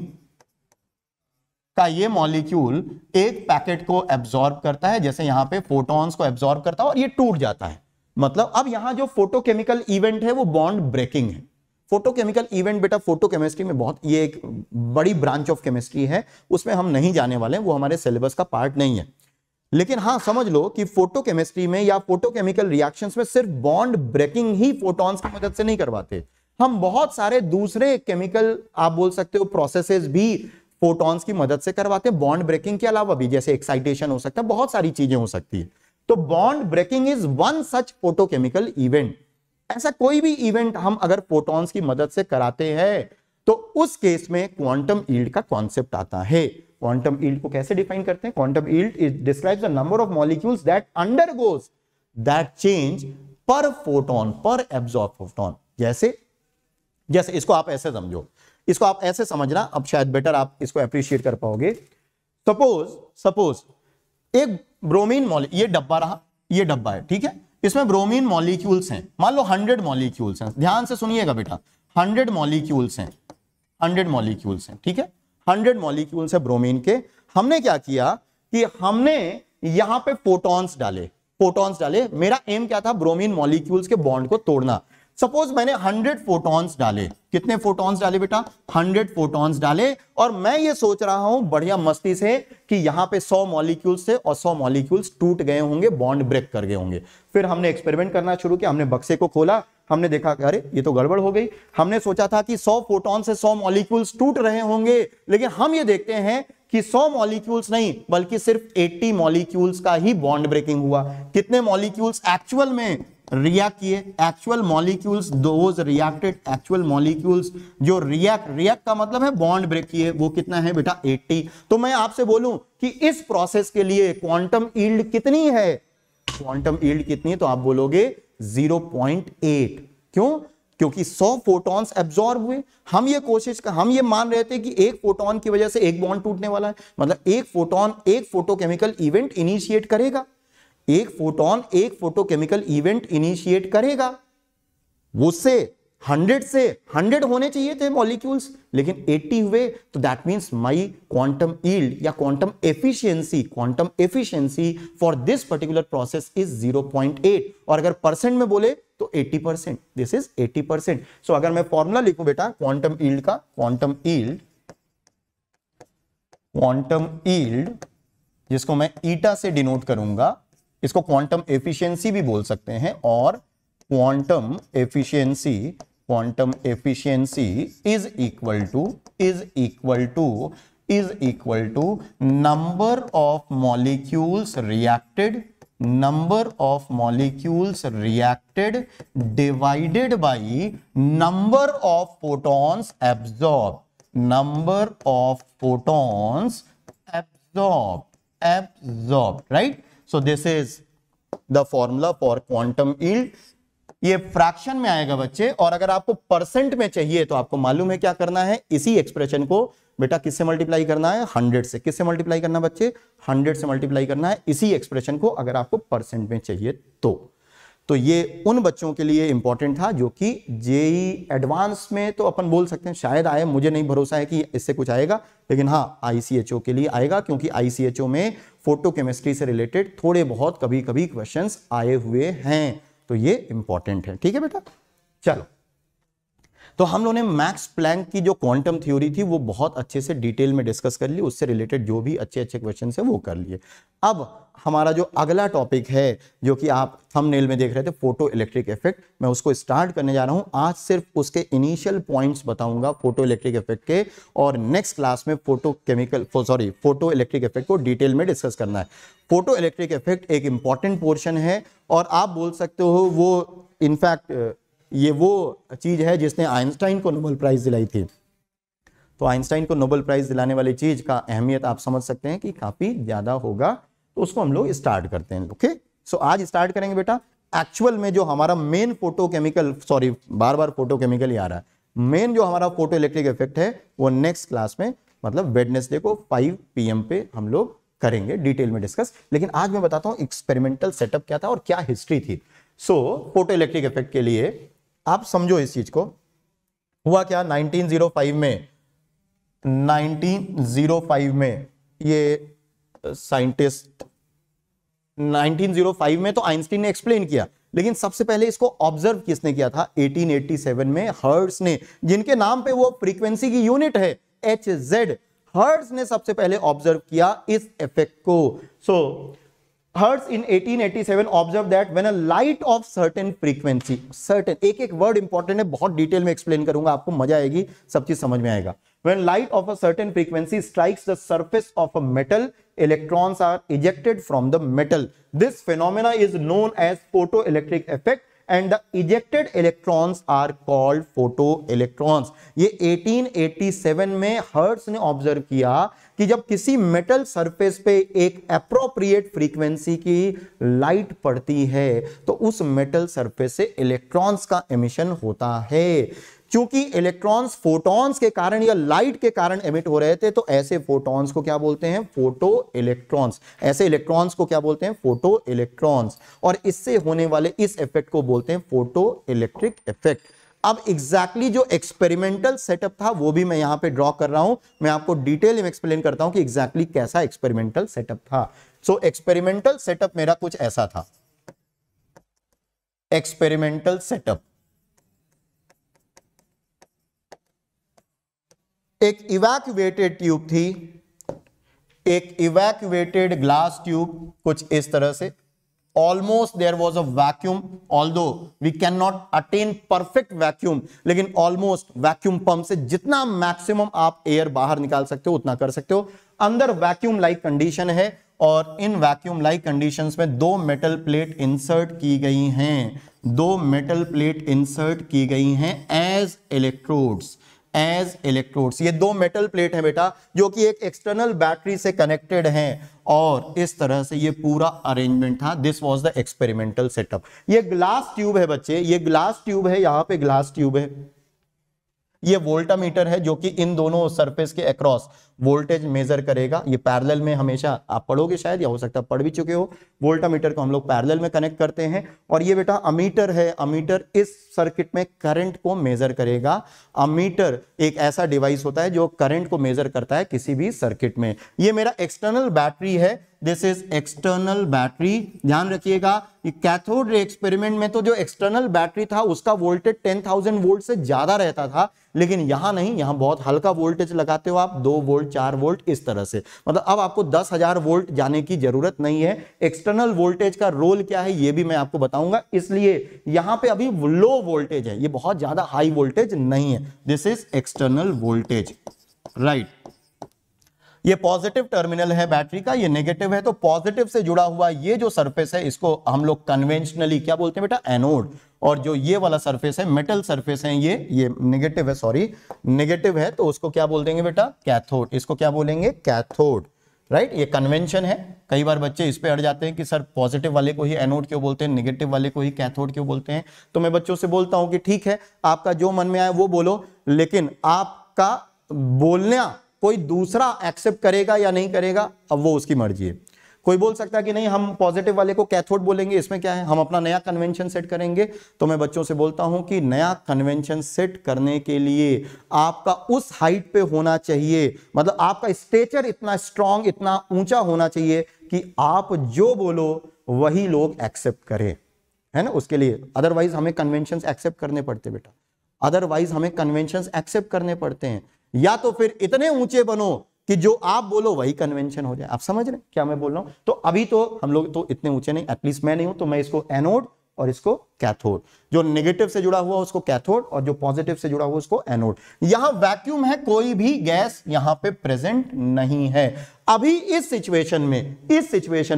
का ये मॉलिक्यूल एक पैकेट को एब्जॉर्ब करता है, जैसे यहां पे फोटॉन्स को एब्जॉर्ब करता है और ये टूट जाता है। मतलब अब यहां जो फोटोकेमिकल इवेंट है वो बॉन्ड ब्रेकिंग है। फोटोकेमिकल इवेंट बेटा फोटोकेमिस्ट्री में बहुत, ये एक बड़ी ब्रांच ऑफ केमिस्ट्री है, उसमें हम नहीं जाने वाले हैं, वो हमारे सिलेबस का पार्ट नहीं है। लेकिन हां समझ लो कि फोटोकेमिस्ट्री में या फोटोकेमिकल रिएक्शंस में सिर्फ बॉन्ड ब्रेकिंग ही फोटॉन्स की मदद से नहीं करवाते, हम बहुत सारे दूसरे केमिकल आप बोल सकते हो प्रोसेसेस भी फोटॉन्स की मदद से करवाते हैं, बॉन्ड ब्रेकिंग के अलावा भी, जैसे एक्साइटेशन हो सकता है, बहुत सारी चीजें हो सकती है। तो bond breaking is one such photochemical event. ऐसा कोई भी इवेंट हम अगर फोटॉन्स की मदद से कराते हैं तो उस केस में क्वांटम यील्ड का कॉन्सेप्ट आता है। क्वांटम यील्ड को कैसे डिफाइन करते हैं? Quantum yield is describes the number of molecules that undergoes that change पर फोटोन, पर एब्जॉर्ब फोटोन। जैसे जैसे इसको आप ऐसे समझो, इसको आप ऐसे समझना, अब शायद बेटर आप इसको अप्रिशिएट कर पाओगे। सपोज एक ब्रोमीन मॉलिक्यूल, ये डब्बा रहा, ये डब्बा है, ठीक है, इसमें ब्रोमीन मॉलिक्यूल्स हैं, मान लो 100 मॉलिक्यूल्स हैं, ध्यान से सुनिएगा बेटा, 100 मॉलिक्यूल्स हैं, 100 मॉलिक्यूल्स हैं, ठीक है, 100 मॉलिक्यूल्स है ब्रोमीन के। हमने क्या किया कि हमने यहां पे फोटॉन्स डाले। मेरा एम क्या था? ब्रोमीन मॉलिक्यूल्स के बॉन्ड को तोड़ना। सपोज मैंने 100 फोटॉन्स डाले। कितने फोटॉन्स डाले बेटा? 100 फोटॉन्स डाले, और मैं ये सोच रहा हूं बढ़िया मस्ती से कि यहां पे 100 मॉलिक्यूल्स थे और 100 मॉलिक्यूल्स टूट गए होंगे, बॉन्ड ब्रेक कर गए होंगे। फिर हमने एक्सपेरिमेंट करना शुरू किया, हमने बक्से को खोला, हमने देखा कि अरे ये तो गड़बड़ हो गई। हमने सोचा था कि 100 फोटॉन से 100 मॉलिक्यूल्स टूट रहे होंगे, लेकिन हम ये देखते हैं कि 100 मॉलिक्यूल्स नहीं बल्कि सिर्फ 80 मॉलिक्यूल्स का ही बॉन्ड ब्रेकिंग हुआ। कितने मॉलिक्यूल्स एक्चुअल में रिएक्ट किए? Actual molecules, those reacted actual molecules जो रिएक्ट का मतलब है बॉन्ड ब्रेक किए, वो कितना है बेटा? 80। तो मैं आपसे बोलूं कि इस प्रोसेस के लिए क्वांटम यील्ड कितनी है? क्वांटम यील्ड कितनी है? तो आप बोलोगे 0.8। क्यों? क्योंकि 100 फोटॉन्स एब्जॉर्ब हुए। हम ये मान रहे थे कि एक फोटॉन की वजह से एक बॉन्ड टूटने वाला है, मतलब एक फोटॉन एक फोटोकेमिकल इवेंट इनिशिएट करेगा, एक फोटॉन एक फोटोकेमिकल इवेंट इनिशिएट करेगा। उससे 100 से 100 होने चाहिए थे मॉलिक्यूल्स, लेकिन 80 हुए, तो that means my quantum yield या quantum efficiency for this particular process is 0.8, और अगर परसेंट में बोले तो 80%। This is 80%। सो अगर मैं फॉर्मूला लिखूं बेटा क्वांटम यील्ड का, क्वांटम यील्ड जिसको मैं ईटा से डिनोट करूंगा, इसको क्वांटम एफिशिएंसी भी बोल सकते हैं, और quantum efficiency is equal to number of molecules reacted divided by number of photons absorb, right? So this is the formula for quantum yield. ये फ्रैक्शन में आएगा बच्चे, और अगर आपको परसेंट में चाहिए तो आपको मालूम है क्या करना है, इसी एक्सप्रेशन को बेटा किससे मल्टीप्लाई करना है? 100 से। किससे मल्टीप्लाई करना बच्चे? 100 से मल्टीप्लाई करना है इसी एक्सप्रेशन को, अगर आपको परसेंट में चाहिए तो ये उन बच्चों के लिए इंपॉर्टेंट था जो कि जेई एडवांस में तो अपन बोल सकते हैं शायद आए, मुझे नहीं भरोसा है कि इससे कुछ आएगा, लेकिन हाँ ICHO के लिए आएगा, क्योंकि ICHO में फोटोकेमिस्ट्री से रिलेटेड थोड़े बहुत कभी कभी क्वेश्चंस आए हुए हैं, तो ये इंपॉर्टेंट है। ठीक है बेटा, चलो तो हम लोगों ने मैक्स प्लैंक की जो क्वांटम थ्योरी थी वो बहुत अच्छे से डिटेल में डिस्कस कर ली, उससे रिलेटेड जो भी अच्छे अच्छे क्वेश्चन है वो कर लिए। अब हमारा जो अगला टॉपिक है जो कि आप थंबनेल में देख रहे थे, फोटो इलेक्ट्रिक इफेक्ट, मैं उसको स्टार्ट करने जा रहा हूं। आज सिर्फ उसके इनिशियल पॉइंट्स बताऊंगा फोटो इलेक्ट्रिक इफेक्ट के, और नेक्स्ट क्लास में फोटो इलेक्ट्रिक इफेक्ट को डिटेल में डिस्कस करना है। फोटो इलेक्ट्रिक इफेक्ट एक इंपॉर्टेंट पोर्शन है, और आप बोल सकते हो वो इनफैक्ट ये वो चीज है जिसने आइंस्टाइन को नोबेल प्राइज दिलाई थी। तो आइंस्टाइन को नोबेल प्राइज दिलाने वाली चीज का अहमियत आप समझ सकते हैं कि काफी ज्यादा होगा। तो उसको हम लोग स्टार्ट करते हैं। ओके, सो आज स्टार्ट करेंगे बेटा एक्चुअल में जो हमारा मेन फोटोकेमिकल, बार बार फोटोकेमिकल ही आ रहा है, मेन जो हमारा फोटो इलेक्ट्रिक इफेक्ट है वो नेक्स्ट क्लास में, मतलब वेडनेसडे को 5 PM पे हम लोग करेंगे डिटेल में डिस्कस। लेकिन आज मैं बताता हूं एक्सपेरिमेंटल सेटअप क्या था और क्या हिस्ट्री थी। फोटो इलेक्ट्रिक इफेक्ट के लिए आप समझो इस चीज को। हुआ क्या 1905 में ये साइंटिस्ट 1905 में तो आइंस्टीन ने एक्सप्लेन किया, लेकिन सबसे पहले इसको ऑब्जर्व किसने किया था 1887 में हर्ट्ज ने, जिनके नाम पे वो फ्रीक्वेंसी की यूनिट है Hz। हर्ट्ज ने सबसे पहले ऑब्जर्व किया इस इफेक्ट को। Hertz in 1887 observed that when a light of certain frequency, certain, एक वर्ड इंपॉर्टेंट है, बहुत डिटेल में एक्सप्लेन करूंगा, आपको मजा आएगी, सब चीज समझ में आएगा। When light of a certain frequency strikes the surface of a metal, electrons are ejected from the metal. This phenomena is known as photoelectric effect and the ejected electrons are called photoelectrons. ये 1887 में hertz ने observe किया कि जब किसी metal surface पे एक appropriate frequency की लाइट पड़ती है तो उस मेटल सरफेस से इलेक्ट्रॉन्स का एमिशन होता है। क्योंकि इलेक्ट्रॉन्स फोटॉन्स के कारण या लाइट के कारण एमिट हो रहे थे, तो ऐसे फोटॉन्स को क्या बोलते हैं, फोटो इलेक्ट्रॉन्स। ऐसे इलेक्ट्रॉन्स को क्या बोलते हैं, फोटो इलेक्ट्रॉन्स। और इससे होने वाले इस इफेक्ट को बोलते हैं फोटो इलेक्ट्रिक इफेक्ट। अब एग्जैक्टली जो एक्सपेरिमेंटल सेटअप था वो भी मैं यहां पे ड्रॉ कर रहा हूं, मैं आपको डिटेल में एक्सप्लेन करता हूं कि एग्जैक्टली कैसा एक्सपेरिमेंटल सेटअप था। एक्सपेरिमेंटल सेटअप मेरा कुछ ऐसा था। एक्सपेरिमेंटल सेटअप एक इवैक्यूएटेड ट्यूब थी, एक इवैक्यूएटेड ग्लास ट्यूब कुछ इस तरह से। Almost there was a vacuum, although we can not attain perfect vacuum, लेकिन ऑलमोस्ट वैक्यूम पंप से जितना मैक्सिमम आप एयर बाहर निकाल सकते हो उतना कर सकते हो। अंदर वैक्यूम लाइक कंडीशन है, और इन वैक्यूम लाइक कंडीशंस में 2 मेटल प्लेट इंसर्ट की गई हैं, 2 मेटल प्लेट इंसर्ट की गई हैं एज इलेक्ट्रोड्स। ये 2 मेटल प्लेट हैं बेटा, जो कि एक एक्सटर्नल बैटरी से कनेक्टेड हैं, और इस तरह से ये पूरा अरेंजमेंट था। This was the experimental setup. ये ग्लास ट्यूब है बच्चे, ये ग्लास ट्यूब है, यहां पे ग्लास ट्यूब है। ये वोल्टामीटर है जो कि इन दोनों सरफेस के अक्रॉस वोल्टेज मेजर करेगा। ये पैरेलल में हमेशा आप पढ़ोगे शायद, या हो सकता है पढ़ भी चुके हो। वोल्टामीटर को हम लोग पैरेलल में कनेक्ट करते हैं। और ये बेटा अमीटर है, अमीटर इस सर्किट में करंट को मेजर करेगा। अमीटर एक ऐसा डिवाइस होता है जो करंट को मेजर करता है किसी भी सर्किट में। ये मेरा एक्सटर्नल बैटरी है, दिस इज एक्सटर्नल बैटरी। ध्यान रखिएगा कि कैथोड रे एक्सपेरिमेंट में तो जो एक्सटर्नल बैटरी था उसका वोल्टेज 10,000 वोल्ट से ज्यादा रहता था, लेकिन यहां नहीं, यहां बहुत हल्का वोल्टेज लगाते हो आप, 2 वोल्ट 4 वोल्ट इस तरह से। मतलब अब आपको 10,000 वोल्ट जाने की जरूरत नहीं है। एक्सटर्नल वोल्टेज का रोल क्या है ये भी मैं आपको बताऊंगा, इसलिए यहां पे अभी लो वोल्टेज है, ये बहुत ज्यादा हाई वोल्टेज नहीं है। This is external voltage, right. ये पॉजिटिव टर्मिनल है बैटरी का, ये नेगेटिव है। तो पॉजिटिव से जुड़ा हुआ ये जो सरफेस है इसको हम लोग कन्वेंशनली क्या बोलते हैं बेटा, एनोड। और जो ये वाला सरफेस है, मेटल सरफेस है, ये नेगेटिव है, सॉरी नेगेटिव है, तो उसको क्या बोल देंगे बेटा, कैथोड। इसको क्या बोलेंगे, कैथोड, राइट। ये कन्वेंशन है। कई बार बच्चे इस पे अड़ जाते हैं कि सर पॉजिटिव वाले को ही एनोड क्यों बोलते हैं, नेगेटिव वाले को ही कैथोड क्यों बोलते हैं। तो मैं बच्चों से बोलता हूं कि ठीक है, आपका जो मन में आए वो बोलो, लेकिन आपका बोलना कोई दूसरा एक्सेप्ट करेगा या नहीं करेगा, अब वो उसकी मर्जी है। कोई बोल सकता है कि नहीं हम पॉजिटिव वाले को कैथोड बोलेंगे, इसमें क्या है, हम अपना नया कन्वेंशन सेट करेंगे। तो मैं बच्चों से बोलता हूं कि नया कन्वेंशन सेट करने के लिए आपका उस हाइट पे होना चाहिए, मतलब आपका स्टेचर इतना स्ट्रांग, इतना ऊंचा होना चाहिए कि आप जो बोलो वही लोग एक्सेप्ट करें, है ना, उसके लिए। अदरवाइज हमें कन्वेंशन एक्सेप्ट करने पड़ते बेटा। अदरवाइज हमें कन्वेंशंस एक्सेप्ट करने पड़ते हैं, या तो फिर इतने ऊंचे बनो कि जो आप बोलो वही कन्वेंशन हो जाए। आप समझ रहे हैं क्या मैं बोल रहा हूं? तो अभी तो हम लोग तो इतने ऊंचे नहीं, एटलीस्ट मैं नहीं हूं, तो मैं इसको एनोड और इसको कैथोड, जो नेगेटिव से जुड़ा हुआ उसको कैथोड और जो पॉजिटिव से जुड़ा हुआ उसको एनोड। यहां वैक्यूम है, कोई भी गैस यहां पे प्रेजेंट नहीं है। अभी इस सिचुएशन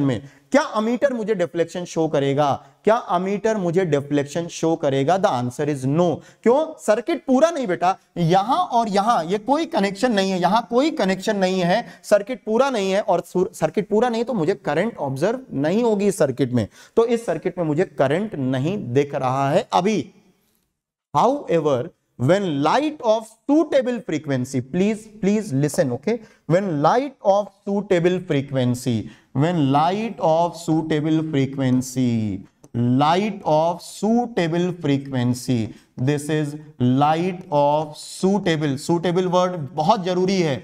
में क्या अमीटर मुझे डिफ्लेक्शन शो करेगा? क्या अमीटर मुझे डिफ्लेक्शन शो करेगा? The answer is no. क्यों? सर्किट पूरा नहीं बेटा, यहां और यहां ये कोई कनेक्शन नहीं है, यहां कोई कनेक्शन नहीं है, सर्किट पूरा नहीं है, और सर्किट पूरा नहीं तो मुझे करंट ऑब्जर्व नहीं होगी इस सर्किट में, तो इस सर्किट में मुझे करंट नहीं दिख रहा है अभी। However, when light of suitable frequency, please listen, okay? When light of suitable frequency, this is light of suitable word बहुत जरूरी है।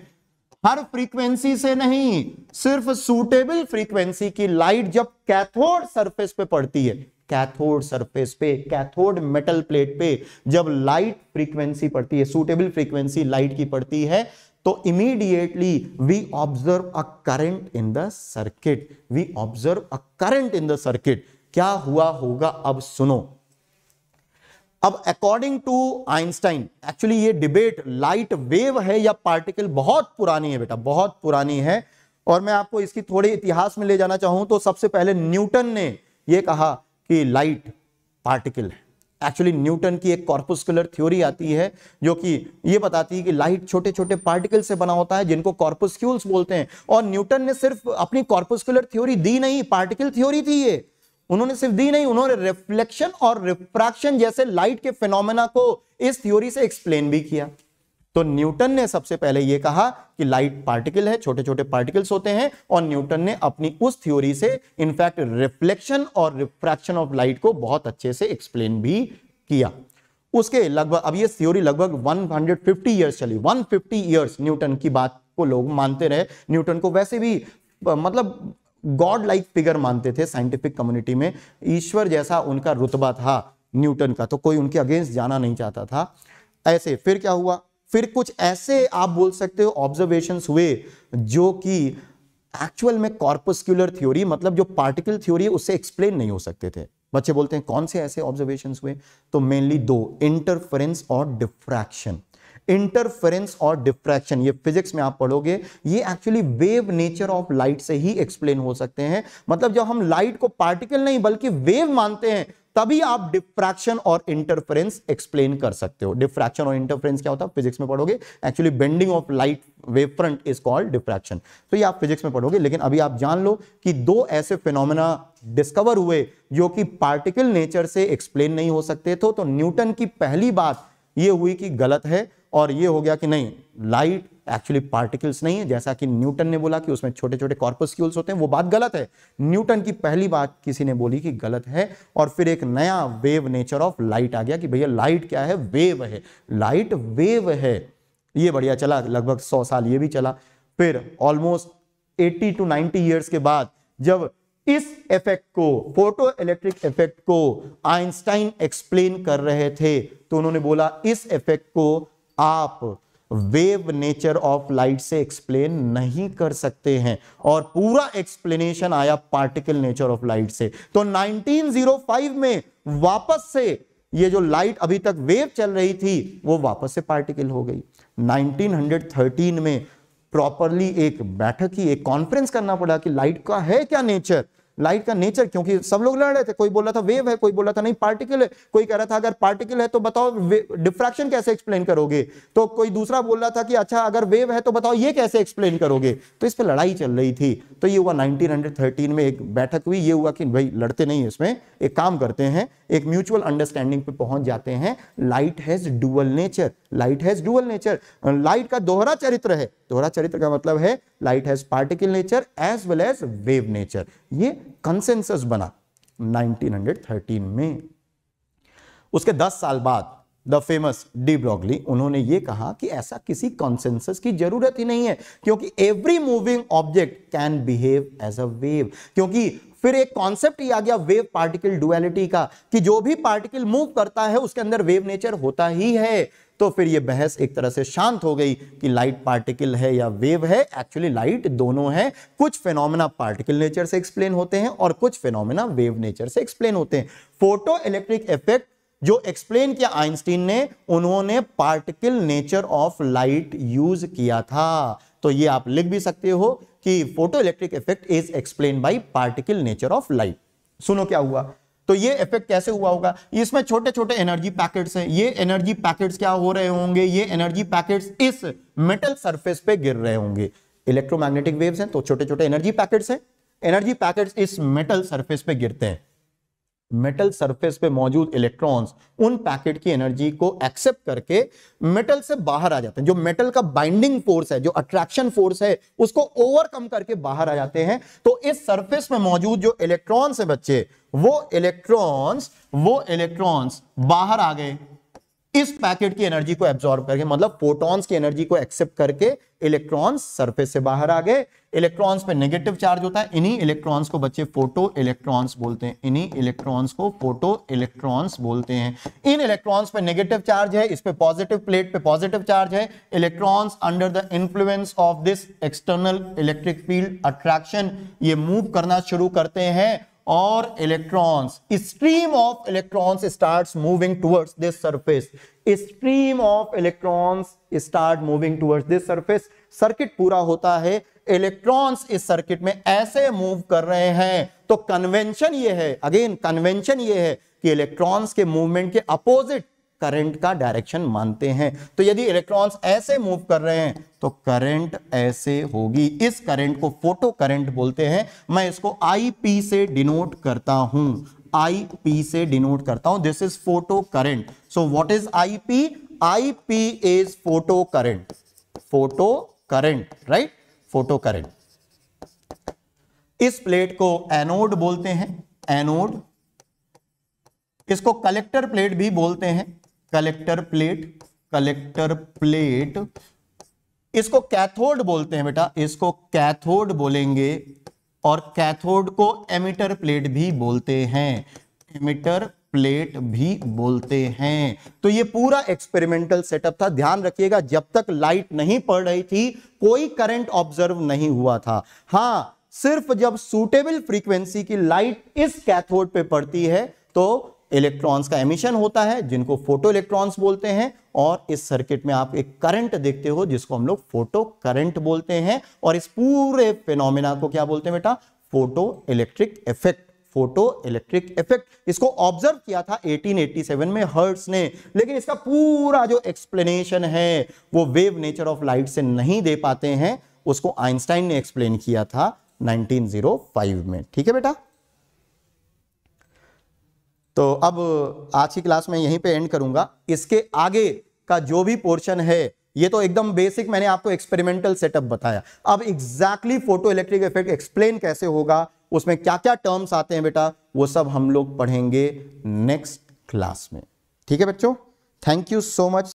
हर फ्रीक्वेंसी से नहीं, सिर्फ सूटेबल फ्रीक्वेंसी की लाइट जब कैथोड सरफेस पे पड़ती है, कैथोड सरफेस पे, कैथोड मेटल प्लेट पे जब लाइट फ्रीक्वेंसी पड़ती है, सूटेबल फ्रीक्वेंसी लाइट की पड़ती है, तो immediately we observe a current in the circuit, क्या हुआ होगा अब सुनो। अब अकॉर्डिंग टू आइंस्टाइन, एक्चुअली ये डिबेट लाइट वेव है या पार्टिकल बहुत पुरानी है बेटा, बहुत पुरानी है, और मैं आपको इसकी थोड़े इतिहास में ले जाना चाहूं तो सबसे पहले न्यूटन ने ये कहा कि लाइट पार्टिकल है। एक्चुअली न्यूटन की एक कॉर्पुस्कुलर थ्योरी आती है जो कि ये बताती है कि लाइट छोटे छोटे पार्टिकल से बना होता है जिनको कॉर्पुस्क्यूल्स बोलते हैं, और न्यूटन ने सिर्फ अपनी कॉर्पुस्कुलर थ्योरी दी नहीं, पार्टिकल थ्योरी थी ये, उन्होंने सिर्फ दी नहीं, उन्होंने रिफ्लेक्शन और रिफ्रैक्शन जैसे लाइट के फिनोमेना को इस थ्योरी से एक्सप्लेन भी किया। तो न्यूटन ने सबसे पहले यह कहा कि लाइट पार्टिकल है, छोटे छोटे पार्टिकल्स होते हैं, और न्यूटन ने अपनी उस थ्योरी से इनफैक्ट रिफ्लेक्शन और रिफ्रैक्शन ऑफ लाइट को बहुत अच्छे से एक्सप्लेन भी किया। उसके लगभग, अब ये थ्योरी लगभग 150 ईयर्स चली, 150 ईयर्स न्यूटन की बात को लोग मानते रहे। न्यूटन को वैसे भी मतलब गॉड लाइक फिगर मानते थे साइंटिफिक कम्युनिटी में, ईश्वर जैसा उनका रुतबा था न्यूटन का, तो कोई उनके अगेंस्ट जाना नहीं चाहता था। ऐसे फिर क्या हुआ, फिर कुछ ऐसे आप बोल सकते हो ऑब्जर्वेशंस हुए जो कि एक्चुअल में कॉर्पस्कुलर थ्योरी, मतलब जो पार्टिकल थ्योरी है उससे एक्सप्लेन नहीं हो सकते थे। बच्चे बोलते हैं कौन से ऐसे ऑब्जर्वेशंस हुए, तो मेनली दो, इंटरफेरेंस और डिफ्रैक्शन। इंटरफेरेंस और डिफ्रैक्शन ये फिजिक्स में आप पढ़ोगे, ये actually wave nature of light से ही एक्सप्लेन हो सकते हैं। मतलब जब हम लाइट को पार्टिकल नहीं बल्कि वेव मानते हैं, तभी आप डिफ्रैक्शन और इंटरफेरेंस एक्सप्लेन कर सकते हो। डिफ्रैक्शन और इंटरफेरेंस क्या होता है फिजिक्स में पढ़ोगे, actually bending of light wave front is called diffraction, तो ये आप फिजिक्स में पढ़ोगे। लेकिन अभी आप जान लो कि दो ऐसे फिनोमेना डिस्कवर हुए जो कि पार्टिकल नेचर से एक्सप्लेन नहीं हो सकते थे। तो न्यूटन की पहली बात ये हुई कि गलत है, और ये हो गया कि नहीं, लाइट एक्चुअली पार्टिकल्स नहीं है, जैसा कि न्यूटन ने बोला कि उसमें छोटे छोटे कॉर्पस्क्यूल्स होते हैं, वो बात गलत है। न्यूटन की पहली बात किसी ने बोली कि गलत है, और फिर एक नया वेव नेचर ऑफ लाइट आ गया कि भैया लाइट क्या है, वेव है, लाइट वेव है। ये बढ़िया चला, लगभग 100 साल ये भी चला। फिर ऑलमोस्ट 80 to 90 ईयर्स के बाद जब इस इफेक्ट को, फोटो इलेक्ट्रिक इफेक्ट को आइंस्टाइन एक्सप्लेन कर रहे थे, तो उन्होंने बोला इस इफेक्ट को आप वेव नेचर ऑफ लाइट से एक्सप्लेन नहीं कर सकते हैं, और पूरा एक्सप्लेनेशन आया पार्टिकल नेचर ऑफ लाइट से। तो 1905 में वापस से ये जो लाइट अभी तक वेव चल रही थी वो वापस से पार्टिकल हो गई। 1913 में प्रॉपरली एक बैठक की, एक कॉन्फ्रेंस करना पड़ा कि लाइट का है क्या नेचर, लाइट का नेचर, क्योंकि सब लोग लड़ रहे थे, कोई बोल रहा था वेव है, कोई बोल रहा था नहीं पार्टिकल है, कोई कह रहा था अगर पार्टिकल है तो बताओ डिफ्रैक्शन कैसे एक्सप्लेन करोगे, तो कोई दूसरा बोल रहा था कि अच्छा अगर वेव है तो बताओ ये कैसे एक्सप्लेन करोगे। तो इस पे लड़ाई चल रही थी। तो ये हुआ 1913 में एक बैठक हुई, ये हुआ कि भाई लड़ते नहीं, इसमें एक काम करते हैं, एक म्यूचुअल अंडरस्टैंडिंग पे पहुंच जाते हैं। Light has dual nature, light has dual nature, light का दोहरा चरित्र है। दोहरा चरित्र का मतलब है light has particle nature as well as wave nature. ये कंसेंसस बना 1913 में। उसके 10 साल बाद द फेमस डी ब्रॉगली, उन्होंने ये कहा कि ऐसा किसी कंसेंसस की जरूरत ही नहीं है, क्योंकि every moving object can behave as a wave, क्योंकि फिर एक कॉन्सेप्ट ही आ गया वेव पार्टिकल डुअलिटी का, कि जो भी पार्टिकल मूव करता है उसके अंदर वेव नेचर होता ही है। तो फिर ये बहस एक तरह से शांत हो गई कि लाइट पार्टिकल है या वेव है। एक्चुअली लाइट दोनों है, कुछ फेनोमेना पार्टिकल नेचर से एक्सप्लेन होते हैं और कुछ फेनोमेना वेव नेचर से एक्सप्लेन होते हैं। फोटो इलेक्ट्रिक इफेक्ट जो एक्सप्लेन किया आइंस्टीन ने, उन्होंने particle nature of light use किया था। तो ये आप लिख भी सकते हो कि photo electric effect is explain by particle nature of light. सुनो क्या हुआ, तो ये इफेक्ट कैसे हुआ होगा, इसमें छोटे छोटे एनर्जी पैकेट्स हैं। ये एनर्जी पैकेट्स क्या हो रहे होंगे, ये एनर्जी पैकेट्स इस मेटल सरफेस पे गिर रहे होंगे। इलेक्ट्रोमैग्नेटिक वेव्स हैं तो छोटे छोटे एनर्जी पैकेट्स हैं। एनर्जी पैकेट्स इस मेटल सरफेस पे गिरते हैं। मेटल सरफेस पे मौजूद इलेक्ट्रॉन्स उन पैकेट की एनर्जी को एक्सेप्ट करके मेटल से बाहर आ जाते हैं। जो मेटल का बाइंडिंग फोर्स है, जो अट्रैक्शन फोर्स है, उसको ओवरकम करके बाहर आ जाते हैं। तो इस सरफेस में मौजूद जो इलेक्ट्रॉन्स है बच्चे, वो इलेक्ट्रॉन्स बाहर आ गए इस पैकेट की एनर्जी को एब्जॉर्ब करके, मतलब फोटॉन्स की एनर्जी को एक्सेप्ट करके इलेक्ट्रॉन्स सरफेस से बाहर आ गए। इलेक्ट्रॉन्स पे नेगेटिव चार्ज होता है, इन्हीं इलेक्ट्रॉन्स को बच्चे फोटो इलेक्ट्रॉन्स बोलते हैं। इन्हीं इलेक्ट्रॉन्स को फोटो इलेक्ट्रॉन्स बोलते हैं। इन इलेक्ट्रॉन्स पे नेगेटिव चार्ज है, इस पे पॉजिटिव, प्लेट पे पॉजिटिव चार्ज है। Electrons under the influence of this external electric field attraction ये मूव करना शुरू करते हैं और electrons, stream of electrons starts moving towards this surface. Stream of electrons start moving towards this surface. Circuit पूरा होता है, इलेक्ट्रॉन्स इस सर्किट में ऐसे मूव कर रहे हैं। तो कन्वेंशन ये है, अगेन कन्वेंशन ये है कि इलेक्ट्रॉन्स के मूवमेंट के अपोजिट करंट का डायरेक्शन मानते हैं। तो यदि इलेक्ट्रॉन्स ऐसे मूव कर रहे हैं तो करंट ऐसे होगी। इस करंट को फोटो करंट बोलते हैं। मैं इसको IP से डिनोट करता हूं, IP से डिनोट करता हूं। This is photo current. So what is IP? IP is photo current. Photo current, right, photo current. इस प्लेट को एनोड बोलते हैं, एनोड। इसको कलेक्टर प्लेट भी बोलते हैं, कलेक्टर प्लेट, कलेक्टर प्लेट। इसको कैथोड बोलते हैं बेटा, इसको कैथोड बोलेंगे। और कैथोड को एमिटर प्लेट भी बोलते हैं, एमिटर प्लेट भी बोलते हैं। तो ये पूरा एक्सपेरिमेंटल सेटअप था। ध्यान रखिएगा, जब तक लाइट नहीं पड़ रही थी कोई करंट ऑब्जर्व नहीं हुआ था। हां, सिर्फ जब सूटेबल फ्रीक्वेंसी की लाइट इस कैथोड पे पड़ती है तो इलेक्ट्रॉन्स का एमिशन होता है, जिनको फोटो इलेक्ट्रॉन्स बोलते हैं। और इस सर्किट में आप एक करंट देखते हो जिसको हम लोग फोटो करंट बोलते हैं। और इस पूरे फिनोमेना को क्या बोलते हैं बेटा? Photo electric effect. Photo electric effect इसको ऑब्जर्व किया था 1887 में हर्ट्ज ने। लेकिन इसका पूरा जो एक्सप्लेनेशन है वो वेव नेचर ऑफ लाइट से नहीं दे पाते हैं, उसको आइंस्टाइन ने एक्सप्लेन किया था 1905 में। ठीक है बेटा, तो अब आज की क्लास में यहीं पे एंड करूंगा। इसके आगे का जो भी पोर्शन है ये तो एकदम बेसिक मैंने आपको एक्सपेरिमेंटल सेटअप बताया। अब exactly photo electric effect explain कैसे होगा, उसमें क्या क्या टर्म्स आते हैं बेटा, वो सब हम लोग पढ़ेंगे नेक्स्ट क्लास में। ठीक है बच्चों, थैंक यू सो मच।